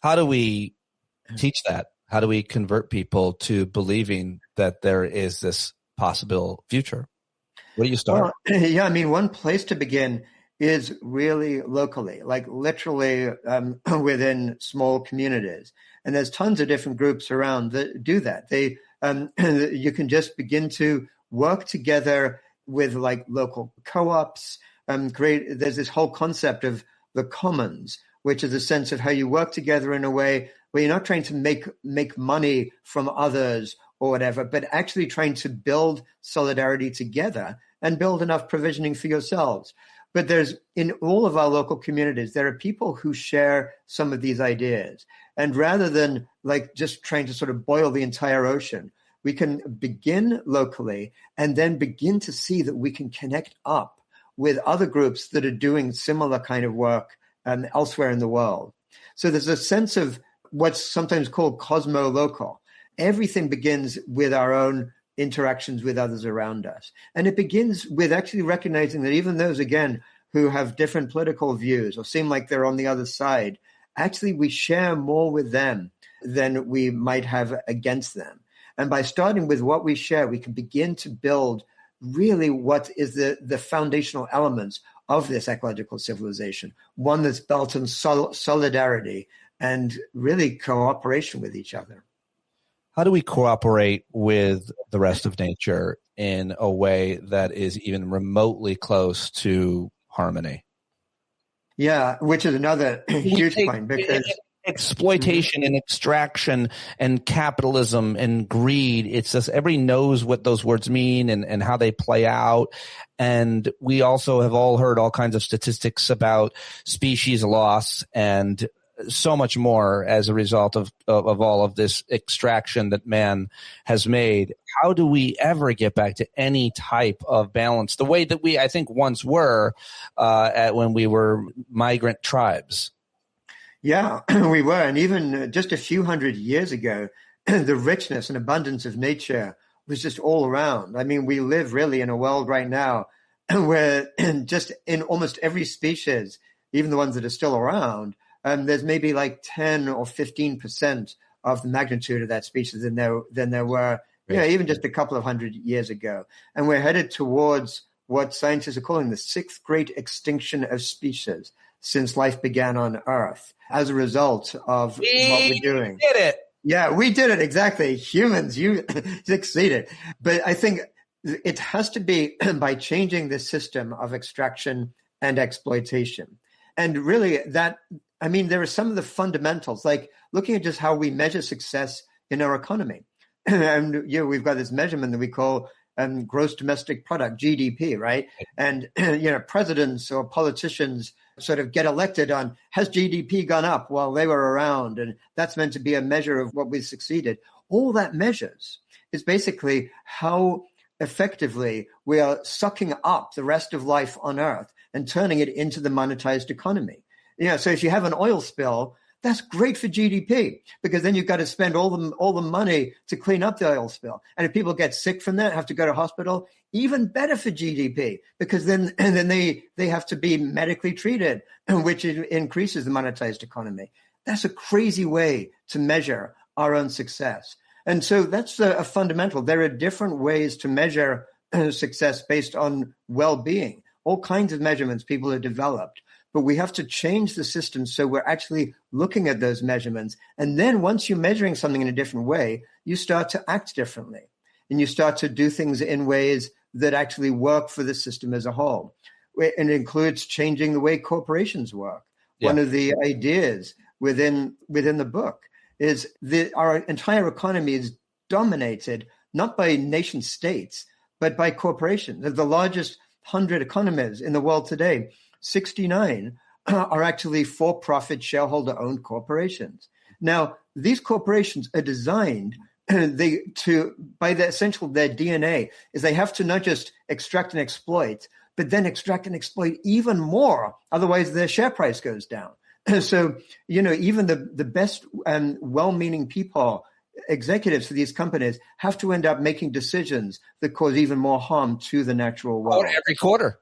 How do we teach that? How do we convert people to believing that there is this possible future? Where do you start? Well, yeah, I mean, one place to begin is really locally, like literally within small communities. And there's tons of different groups around that do that. You can just begin to work together with like local co-ops. There's this whole concept of the commons, which is a sense of how you work together in a way where you're not trying to make money from others or whatever, but actually trying to build solidarity together and build enough provisioning for yourselves. But in all of our local communities, there are people who share some of these ideas. And rather than like just trying to sort of boil the entire ocean, we can begin locally and then begin to see that we can connect up with other groups that are doing similar kind of work elsewhere in the world. So there's a sense of what's sometimes called cosmo-local. Everything begins with our own interactions with others around us. And it begins with actually recognizing that even those, again, who have different political views or seem like they're on the other side, actually we share more with them than we might have against them. And by starting with what we share, we can begin to build really what is the foundational elements of this ecological civilization, one that's built on solidarity and really cooperation with each other. How do we cooperate with the rest of nature in a way that is even remotely close to harmony? Yeah, which is another huge point, because exploitation and extraction and capitalism and greed, it's just everybody knows what those words mean and how they play out. And we also have all heard all kinds of statistics about species loss and so much more as a result of all of this extraction that man has made. How do we ever get back to any type of balance, the way that we, I think, once were when we were migrant tribes? Yeah, we were. And even just a few hundred years ago, the richness and abundance of nature was just all around. I mean, we live really in a world right now where just in almost every species, even the ones that are still around, there's maybe like 10 or 15% of the magnitude of that species than there were, even just a couple of hundred years ago. And we're headed towards what scientists are calling the sixth great extinction of species since life began on Earth as a result of what we're doing. We did it. Yeah, we did it. Exactly. Humans, you succeeded. But I think it has to be by changing the system of extraction and exploitation. And really there are some of the fundamentals, like looking at just how we measure success in our economy. And we've got this measurement that we call gross domestic product, GDP, right? And presidents or politicians sort of get elected on, has GDP gone up while they were around? And that's meant to be a measure of what we succeeded. All that measures is basically how effectively we are sucking up the rest of life on Earth and turning it into the monetized economy. So if you have an oil spill, that's great for GDP, because then you've got to spend all the money to clean up the oil spill. And if people get sick from that, have to go to hospital, even better for GDP, because then they have to be medically treated, which increases the monetized economy. That's a crazy way to measure our own success. And so that's a fundamental. There are different ways to measure success based on well-being, all kinds of measurements people have developed. But we have to change the system so we're actually looking at those measurements. And then once you're measuring something in a different way, you start to act differently. And you start to do things in ways that actually work for the system as a whole. And it includes changing the way corporations work. Yeah. One of the ideas within the book is that our entire economy is dominated not by nation states, but by corporations. The largest 100 economies in the world today, 69 are actually for-profit shareholder-owned corporations. Now, these corporations are designed by their DNA is they have to not just extract and exploit, but then extract and exploit even more. Otherwise, their share price goes down. So, even the best and well-meaning people, executives for these companies, have to end up making decisions that cause even more harm to the natural world. Every quarter.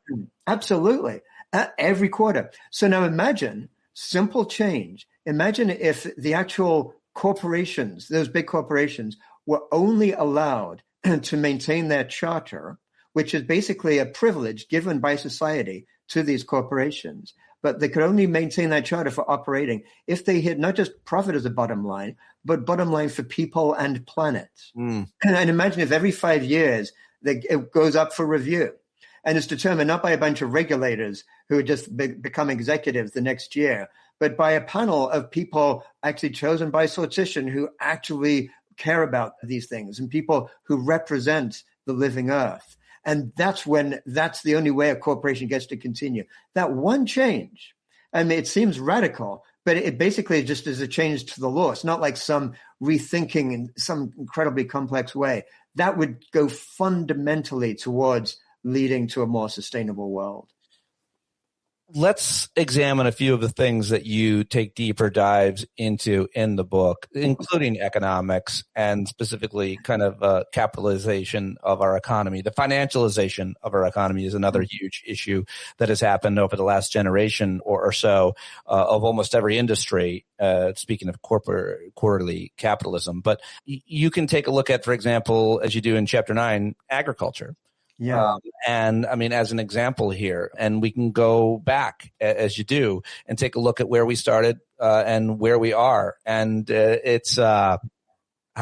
Absolutely. Every quarter. So now imagine simple change. Imagine if the actual corporations, those big corporations, were only allowed to maintain their charter, which is basically a privilege given by society to these corporations. But they could only maintain that charter for operating if they hit not just profit as a bottom line, but bottom line for people and planet. And imagine if every 5 years it goes up for review. And it's determined not by a bunch of regulators who just become executives the next year, but by a panel of people actually chosen by sortition who actually care about these things and people who represent the living earth. And that's the only way a corporation gets to continue. That one change, I mean, it seems radical, but it basically just is a change to the law. It's not like some rethinking in some incredibly complex way. That would go fundamentally towards leading to a more sustainable world. Let's examine a few of the things that you take deeper dives into in the book, including economics and specifically kind of capitalization of our economy. The financialization of our economy is another huge issue that has happened over the last generation or so of almost every industry, speaking of quarterly capitalism. But you can take a look at, for example, as you do in Chapter 9, agriculture. Yeah. And I mean, as an example here, and we can go back as you do and take a look at where we started and where we are. And it's how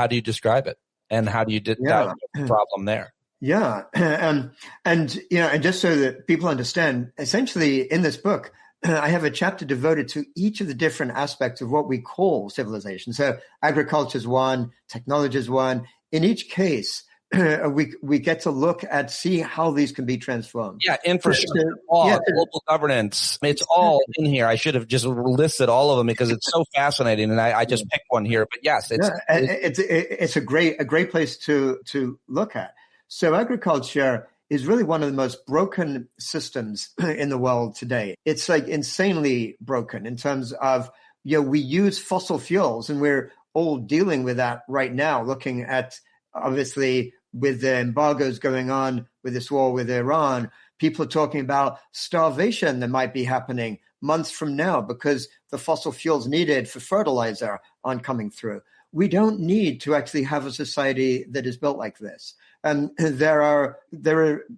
do you describe it? And how do you diagnose the problem there? Yeah. And just so that people understand, essentially in this book, I have a chapter devoted to each of the different aspects of what we call civilization. So agriculture is one, technology is one. In each case, we get to see how these can be transformed. Yeah, infrastructure, law, global governance. It's all in here. I should have just listed all of them because it's so fascinating, and I just picked one here. But yes, it's a great place to look at. So agriculture is really one of the most broken systems in the world today. It's like insanely broken in terms of we use fossil fuels, and we're all dealing with that right now. Looking at obviously, with the embargoes going on with this war with Iran, people are talking about starvation that might be happening months from now because the fossil fuels needed for fertilizer aren't coming through. We don't need to actually have a society that is built like this. And there are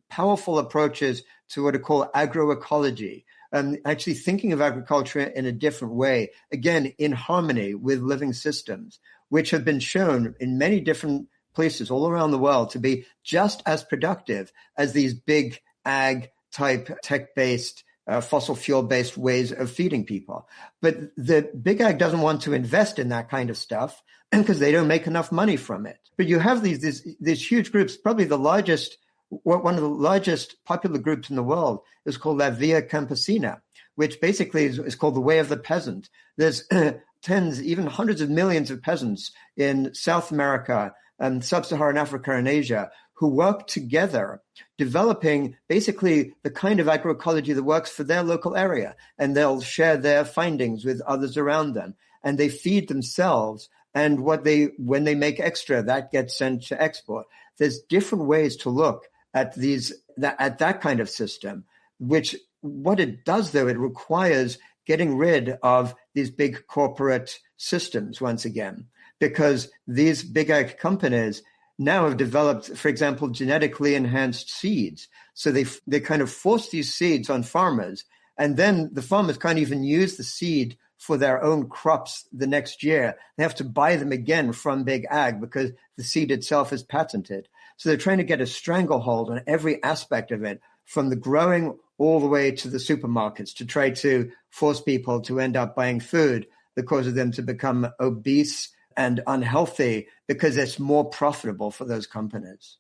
powerful approaches to what are called agroecology, and actually thinking of agriculture in a different way, again, in harmony with living systems, which have been shown in many different places all around the world to be just as productive as these big ag type tech-based, fossil fuel-based ways of feeding people. But the big ag doesn't want to invest in that kind of stuff because they don't make enough money from it. But you have these huge groups, probably one of the largest popular groups in the world is called La Via Campesina, which basically is called the way of the peasant. There's tens, even hundreds of millions of peasants in South America and Sub-Saharan Africa and Asia who work together, developing basically the kind of agroecology that works for their local area. And they'll share their findings with others around them. And they feed themselves. And when they make extra, that gets sent to export. There's different ways to look at that kind of system, which what it does, though, it requires getting rid of these big corporate systems once again. Because these big ag companies now have developed, for example, genetically enhanced seeds. So they kind of force these seeds on farmers, and then the farmers can't even use the seed for their own crops the next year. They have to buy them again from big ag because the seed itself is patented. So they're trying to get a stranglehold on every aspect of it, from the growing all the way to the supermarkets, to try to force people to end up buying food that causes them to become obese and unhealthy because it's more profitable for those companies.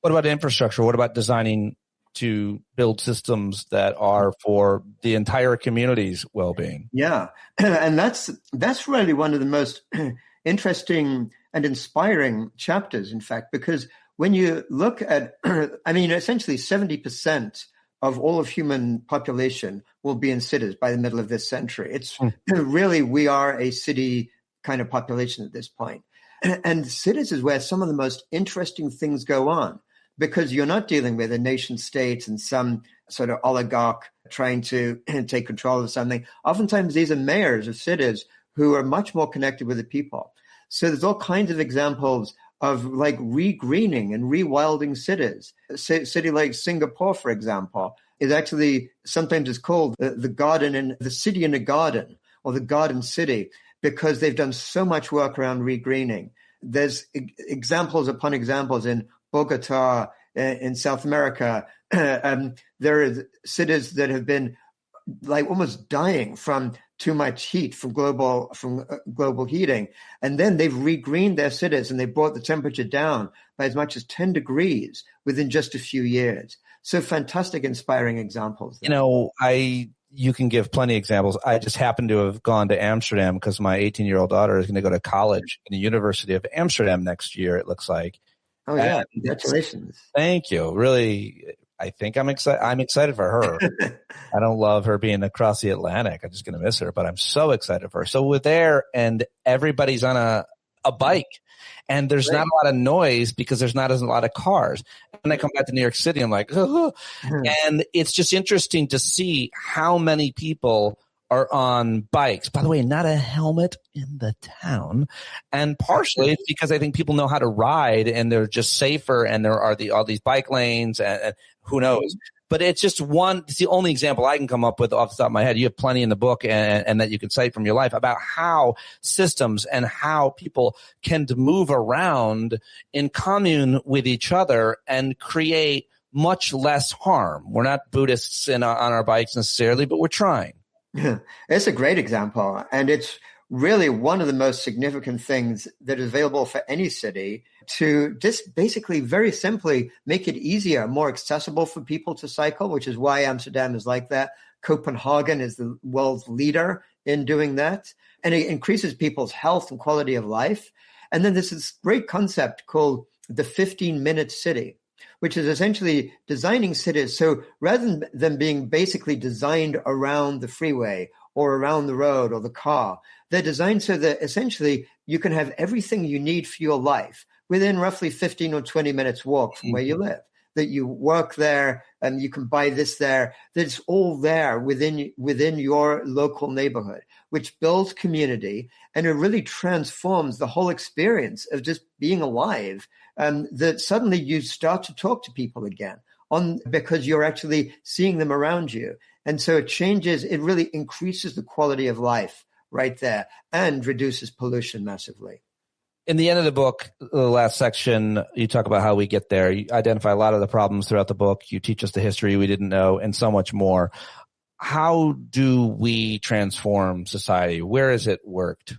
What about infrastructure? What about designing to build systems that are for the entire community's well-being. Yeah, and that's really one of the most interesting and inspiring chapters, in fact, because when you look at, I mean, essentially 70% of all of human population will be in cities by the middle of this century. It's really, we are a city kind of population at this point. And cities is where some of the most interesting things go on, because you're not dealing with a nation state and some sort of oligarch trying to take control of something. Oftentimes these are mayors of cities who are much more connected with the people. So there's all kinds of examples of like regreening and rewilding cities. A city like Singapore, for example, is actually sometimes it's called the garden in the city in a garden, or the garden city, because they've done so much work around regreening. There's examples upon examples in Bogota, in South America. There are cities that have been like almost dying from too much heat, from global heating. And then they've regreened their cities and they brought the temperature down by as much as 10 degrees within just a few years. So fantastic, inspiring examples there. You know, you can give plenty of examples. I just happen to have gone to Amsterdam because my 18-year-old daughter is going to go to college in the University of Amsterdam next year, it looks like. Oh, yeah. Congratulations. Thank you. Really, I think I'm excited. I'm excited for her. I don't love her being across the Atlantic. I'm just going to miss her, but I'm so excited for her. So we're there and everybody's on a bike. And there's not a lot of noise because there's not a lot of cars. And I come back to New York City, I'm like, oh. And it's just interesting to see how many people are on bikes. By the way, not a helmet in the town. And partially it's because I think people know how to ride and they're just safer, and there are all these bike lanes and who knows. But it's just it's the only example I can come up with off the top of my head. You have plenty in the book and that you can cite from your life about how systems and how people can move around in commune with each other and create much less harm. We're not Buddhists on our bikes necessarily, but we're trying. It's a great example. And it's really one of the most significant things that is available for any city to just basically very simply make it easier, more accessible for people to cycle, which is why Amsterdam is like that. Copenhagen is the world's leader in doing that. And it increases people's health and quality of life. And then there's this great concept called the 15-minute city, which is essentially designing cities. So rather than being basically designed around the freeway or around the road or the car, they're designed so that essentially you can have everything you need for your life within roughly 15 or 20 minutes walk from where you live. That you work there and you can buy this there. That's all there within your local neighborhood, which builds community, and it really transforms the whole experience of just being alive. That suddenly you start to talk to people again because you're actually seeing them around you. And so it really increases the quality of life right there and reduces pollution massively. In the end of the book, the last section, you talk about how we get there. You identify a lot of the problems throughout the book. You teach us the history we didn't know and so much more. How do we transform society? Where has it worked?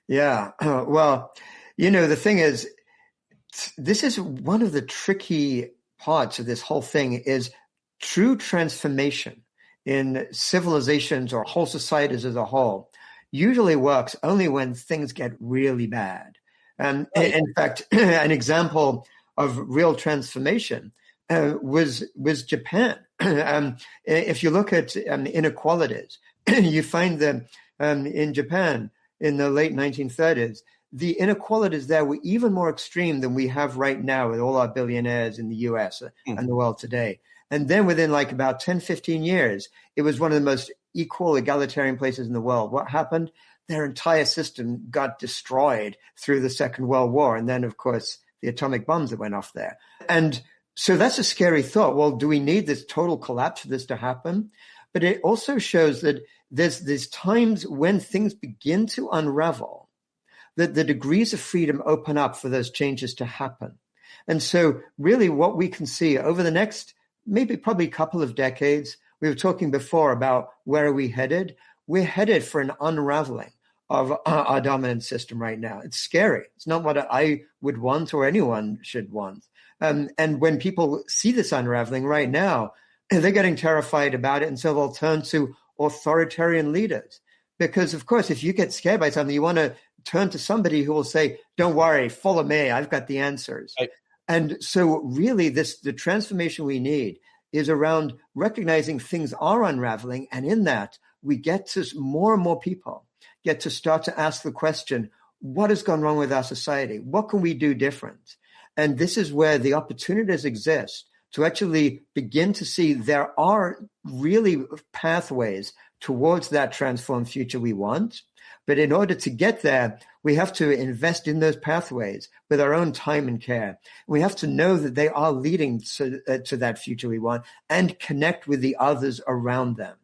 Yeah. Well, the thing is, this is one of the tricky parts of this whole thing is true transformation in civilizations or whole societies as a whole usually works only when things get really bad. In fact, an example of real transformation was Japan. If you look at inequalities, you find that in Japan in the late 1930s, the inequalities there were even more extreme than we have right now with all our billionaires in the US and the world today. And then within like about 10, 15 years, it was one of the most equal, egalitarian places in the world. What happened? Their entire system got destroyed through the Second World War. And then, of course, the atomic bombs that went off there. And so that's a scary thought. Well, do we need this total collapse for this to happen? But it also shows that there's times when things begin to unravel, that the degrees of freedom open up for those changes to happen. And so really what we can see over the next probably a couple of decades, we were talking before about where are we headed? We're headed for an unraveling of our dominant system right now. It's scary. It's not what I would want or anyone should want. And when people see this unraveling right now, they're getting terrified about it. And so they'll turn to authoritarian leaders. Because, of course, if you get scared by something, you want to turn to somebody who will say, don't worry, follow me. I've got the answers. And so really the transformation we need is around recognizing things are unraveling. And in that, we get to more and more people get to start to ask the question, what has gone wrong with our society? What can we do different? And this is where the opportunities exist to actually begin to see there are really pathways towards that transformed future we want. But in order to get there, we have to invest in those pathways with our own time and care. We have to know that they are leading to that future we want and connect with the others around them.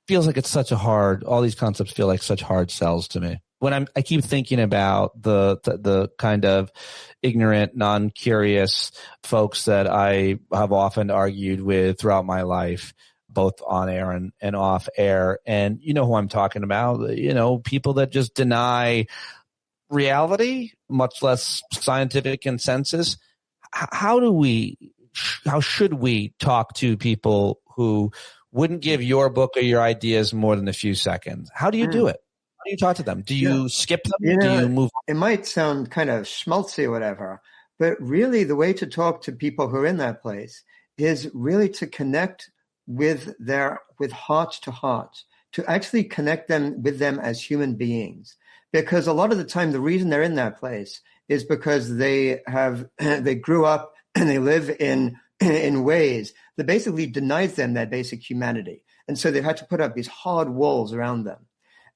Feels like it's all these concepts feel like such hard sells to me. When I keep thinking about the kind of ignorant, non-curious folks that I have often argued with throughout my life, both on air and off air. And you know who I'm talking about, people that just deny reality, much less scientific consensus. How should we talk to people who wouldn't give your book or your ideas more than a few seconds? How do you do it? How do you talk to them? Do you skip them? Do you move on? It might sound kind of schmaltzy or whatever, but really the way to talk to people who are in that place is really to connect with heart to heart, to actually connect them with them as human beings. Because a lot of the time, the reason they're in that place is because they grew up and they live in ways that basically denies them their basic humanity. And so they've had to put up these hard walls around them.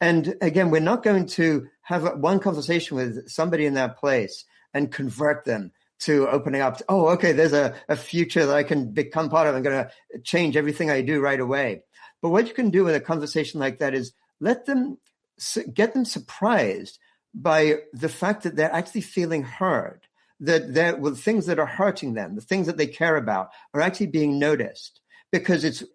And again, we're not going to have one conversation with somebody in that place and convert them to opening up to, okay, there's a future that I can become part of. I'm going to change everything I do right away. But what you can do with a conversation like that is get them surprised by the fact that they're actually feeling heard, that things that are hurting them, the things that they care about are actually being noticed.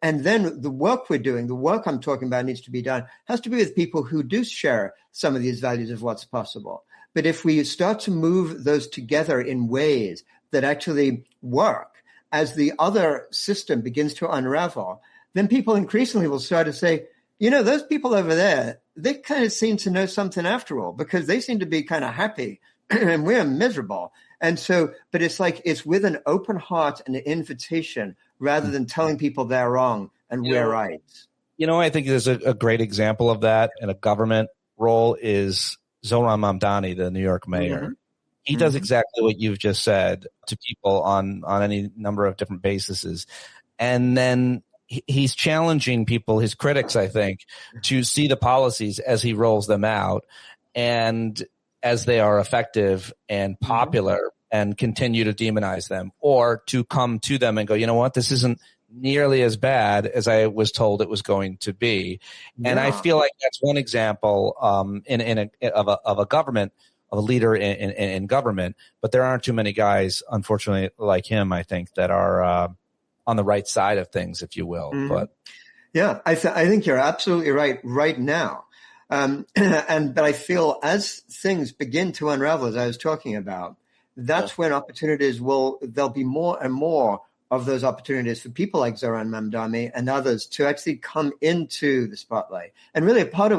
And then the work we're doing, the work I'm talking about needs to be done, has to be with people who do share some of these values of what's possible. But if we start to move those together in ways that actually work, as the other system begins to unravel, then people increasingly will start to say, those people over there, they kind of seem to know something after all, because they seem to be kind of happy and we're miserable. And so, but it's with an open heart and an invitation rather than telling people they're wrong and we're right. I think there's a great example of that in a government role is Zohran Mamdani, the New York mayor. Mm-hmm. He does exactly what you've just said to people on any number of different bases. And then he's challenging people, his critics, I think, to see the policies as he rolls them out and as they are effective and popular and continue to demonize them, or to come to them and go, you know what, this isn't nearly as bad as I was told it was going to be. Yeah. And I feel like that's one example of a government, of a leader in government, but there aren't too many guys, unfortunately, like him, I think, that are on the right side of things, if you will. Mm-hmm. But yeah, I think you're absolutely right now. But I feel as things begin to unravel, as I was talking about, that's when opportunities there'll be more and more of those opportunities for people like Zohran Mamdani and others to actually come into the spotlight. And really a lot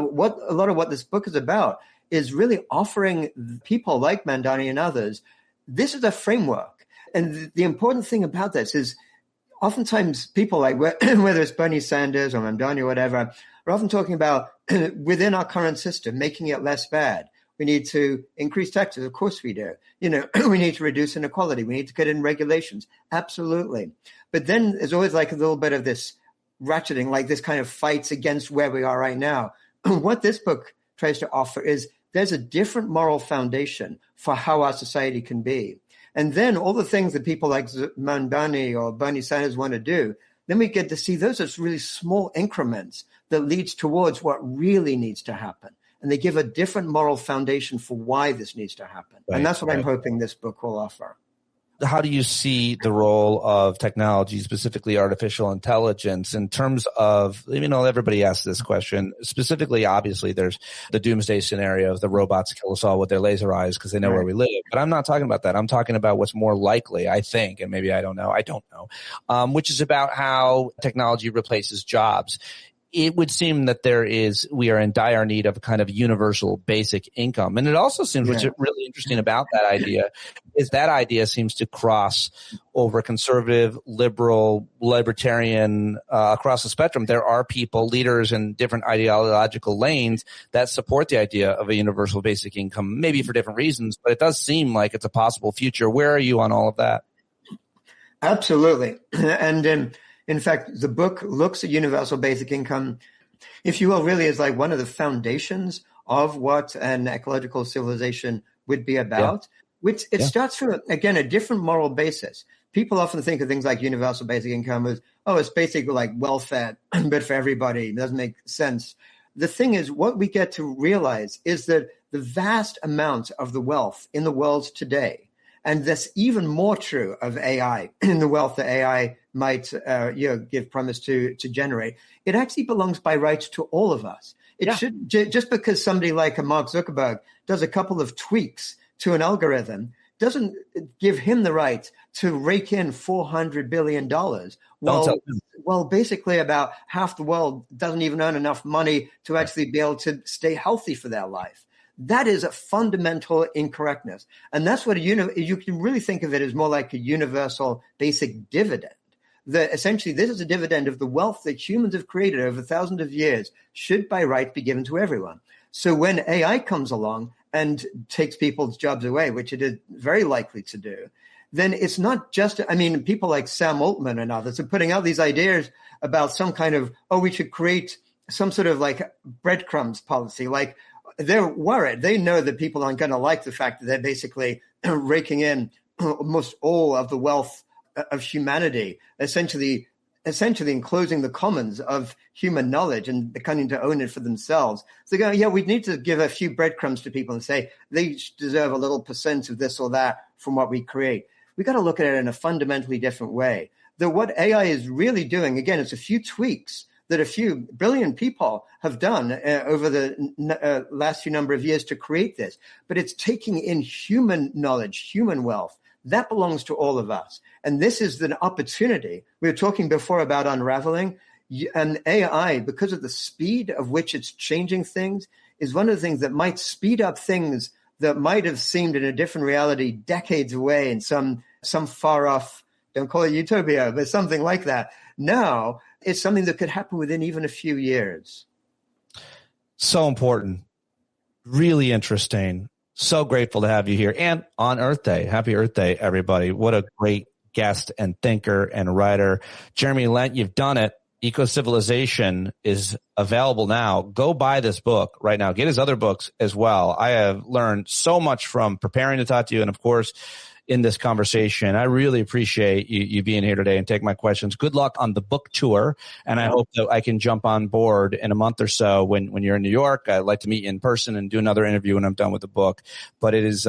of what this book is about is really offering people like Mamdani and others, this is a framework. And the important thing about this is oftentimes people like, whether it's Bernie Sanders or Mamdani or whatever, are often talking about within our current system, making it less bad. We need to increase taxes. Of course we do. We need to reduce inequality. We need to get in regulations. Absolutely. But then there's always like a little bit of this ratcheting, like this kind of fights against where we are right now. What this book tries to offer is there's a different moral foundation for how our society can be. And then all the things that people like Mamdani or Bernie Sanders want to do, then we get to see those as really small increments that leads towards what really needs to happen. And they give a different moral foundation for why this needs to happen. Right, and that's what I'm hoping this book will offer. how do you see the role of technology, specifically artificial intelligence, in terms of, everybody asks this question. Specifically, obviously, there's the doomsday scenario of the robots kill us all with their laser eyes because they know where we live. But I'm not talking about that. I'm talking about what's more likely, I think, and maybe I don't know, which is about how technology replaces jobs. It would seem that we are in dire need of a kind of universal basic income. And it also seems, what's really interesting about that idea is that idea seems to cross over conservative, liberal, libertarian, across the spectrum. There are people, leaders in different ideological lanes that support the idea of a universal basic income, maybe for different reasons, but it does seem like it's a possible future. Where are you on all of that? Absolutely. And in fact, the book looks at universal basic income, if you will, really as like one of the foundations of what an ecological civilization would be about, which it starts from, again, a different moral basis. People often think of things like universal basic income as, it's basically like welfare, but for everybody. It doesn't make sense. The thing is, what we get to realize is that the vast amount of the wealth in the world today, and that's even more true of AI, in the wealth that AI might give promise to generate. It actually belongs by rights to all of us. It should, just because somebody like a Mark Zuckerberg does a couple of tweaks to an algorithm, doesn't give him the right to rake in $400 billion. Well, basically about half the world doesn't even earn enough money to actually be able to stay healthy for their life. That is a fundamental incorrectness. And that's what you can really think of it as more like a universal basic dividend. That essentially this is a dividend of the wealth that humans have created over thousands of years should by right be given to everyone. So when AI comes along and takes people's jobs away, which it is very likely to do, then it's not just, people like Sam Altman and others are putting out these ideas about some kind of, we should create some sort of like breadcrumbs policy, like, they're worried. They know that people aren't going to like the fact that they're basically raking in almost all of the wealth of humanity, essentially enclosing the commons of human knowledge and becoming to own it for themselves. So they go, we need to give a few breadcrumbs to people and say they deserve a little percent of this or that from what we create. We got to look at it in a fundamentally different way. That what AI is really doing, again, it's a few tweaks that a few brilliant people have done over the last few number of years to create this. But it's taking in human knowledge, human wealth. That belongs to all of us. And this is an opportunity. We were talking before about unraveling. And AI, because of the speed of which it's changing things, is one of the things that might speed up things that might have seemed in a different reality decades away in some far off, don't call it utopia, but something like that. Now, it's something that could happen within even a few years. So important. Really interesting. So grateful to have you here. And on Earth Day. Happy Earth Day, everybody. What a great guest and thinker and writer. Jeremy Lent, you've done it. Ecocivilization is available now. Go buy this book right now. Get his other books as well. I have learned so much from preparing to talk to you and, of course, in this conversation. I really appreciate you being here today and taking my questions. Good luck on the book tour. And I hope that I can jump on board in a month or so when you're in New York. I'd like to meet you in person and do another interview when I'm done with the book. But it's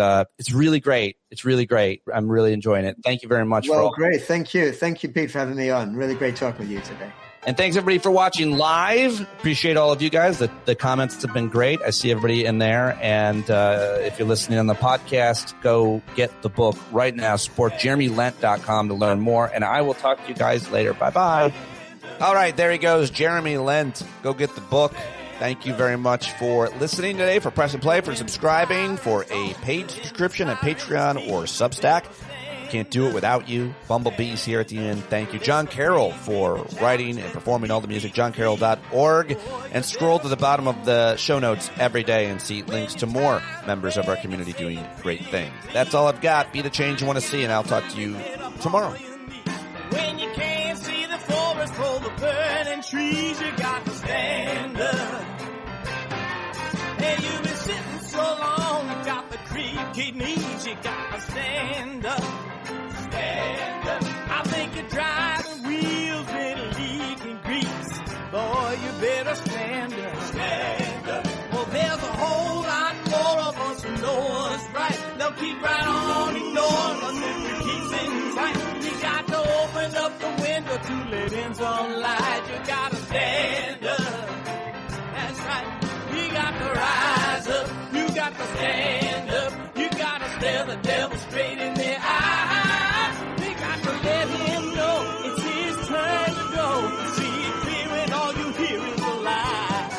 really great. It's really great. I'm really enjoying it. Thank you very much. Great. Thank you. Thank you, Pete, for having me on. Really great talking with you today. And thanks, everybody, for watching live. Appreciate all of you guys. The comments have been great. I see everybody in there. And if you're listening on the podcast, go get the book right now. Support JeremyLent.com to learn more. And I will talk to you guys later. Bye-bye. All right, there he goes, Jeremy Lent. Go get the book. Thank you very much for listening today, for pressing play, for subscribing, for a paid subscription at Patreon or Substack. Can't do it without you. Bumblebees here at the end. Thank you. John Carroll for writing and performing all the music. JohnCarroll.org. And scroll to the bottom of the show notes every day and see links to more members of our community doing great things. That's all I've got. Be the change you want to see, and I'll talk to you tomorrow. When you can't see the forest for the burning trees, you got to stand up. Hey, you've been sitting so long, you got the creaky knees, you got to stand up. Stand up. I think you're driving wheels with leaking grease. Boy, you better stand up. Stand up. Well, there's a whole lot more of us who know what's right. They'll keep right on ignoring us if we keep singing. struggle to let in some light. You gotta stand up. That's right. You got to rise up. You got to stand up. You gotta stare the devil straight in the eye. We got to let him know it's his turn to go. See it clear and all you hear is a lie.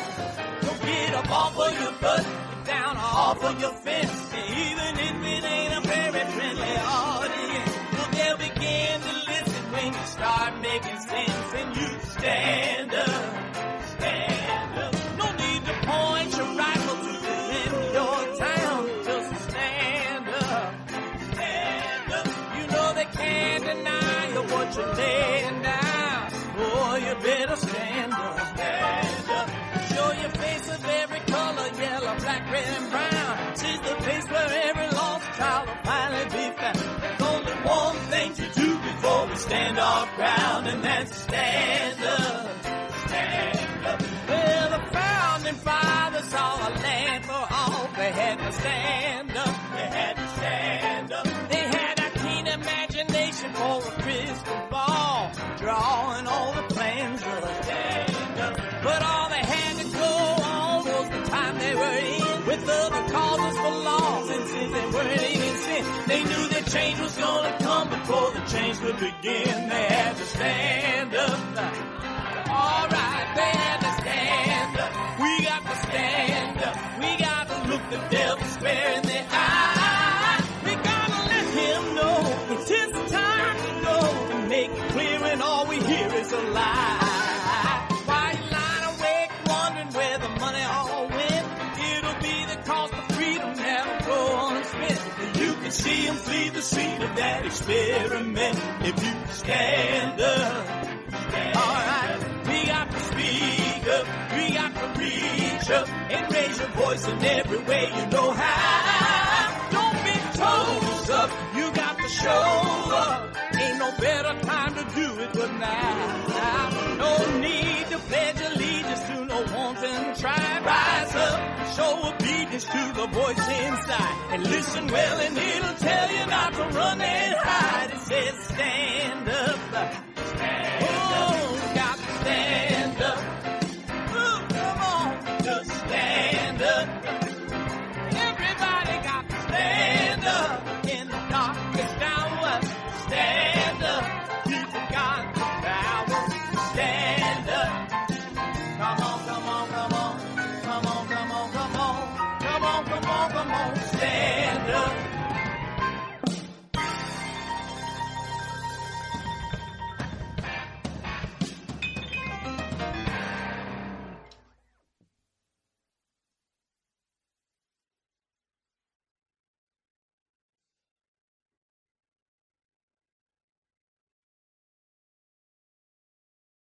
Don't get up off of your butt, get down off of your fence. And even if it ain't a very friendly audience, well, they'll begin to listen when you start making sense. And you stand up, stand up. No need to point your rifle to defend your town. Just stand up, stand up. You know they can't deny you what you're laying down. Boy, you better stand up, stand up. Show your face of every color, yellow, black, red, and brown. She's the place where every lost child will finally be found. There's only one thing to do before we stand our ground, and that's stand up, stand up. Well, the founding fathers saw a land for all. They had to stand up, they had to stand up. They had a keen imagination for a crystal ball, drawing all the plans of a stand up. But all they had to go on was the time they were in, with other causes for laws, and since they weren't in sin, they knew that change was gonna come before the change could begin. They had to stand up. All right, they had to stand up. We got to stand up. We got to look the devil square in the eye. We gotta let him know it's his time to go, and make it clear when all we hear is a lie. Why you lying awake wondering where the money all went? It'll be the cost of freedom that'll go unspent. You can see him flee the scene of that experiment if you stand up. Alright, we got to speak up, we got to reach up, and raise your voice in every way you know how. Don't be toes up, you got to show up. Ain't no better time to do it but now. No need to pledge allegiance to no wanton tribe. Rise up, show obedience to the voice inside, and listen well and it'll tell you not to run and hide. It says stand up, stand up. Got to stand up. Ooh, come on, just stand up. Everybody got to stand up in the darkest hour. Stand up. People got the power. Stand up. Come on, come on, come on. Come on, come on, come on. Come on, come on, come on. Stand up.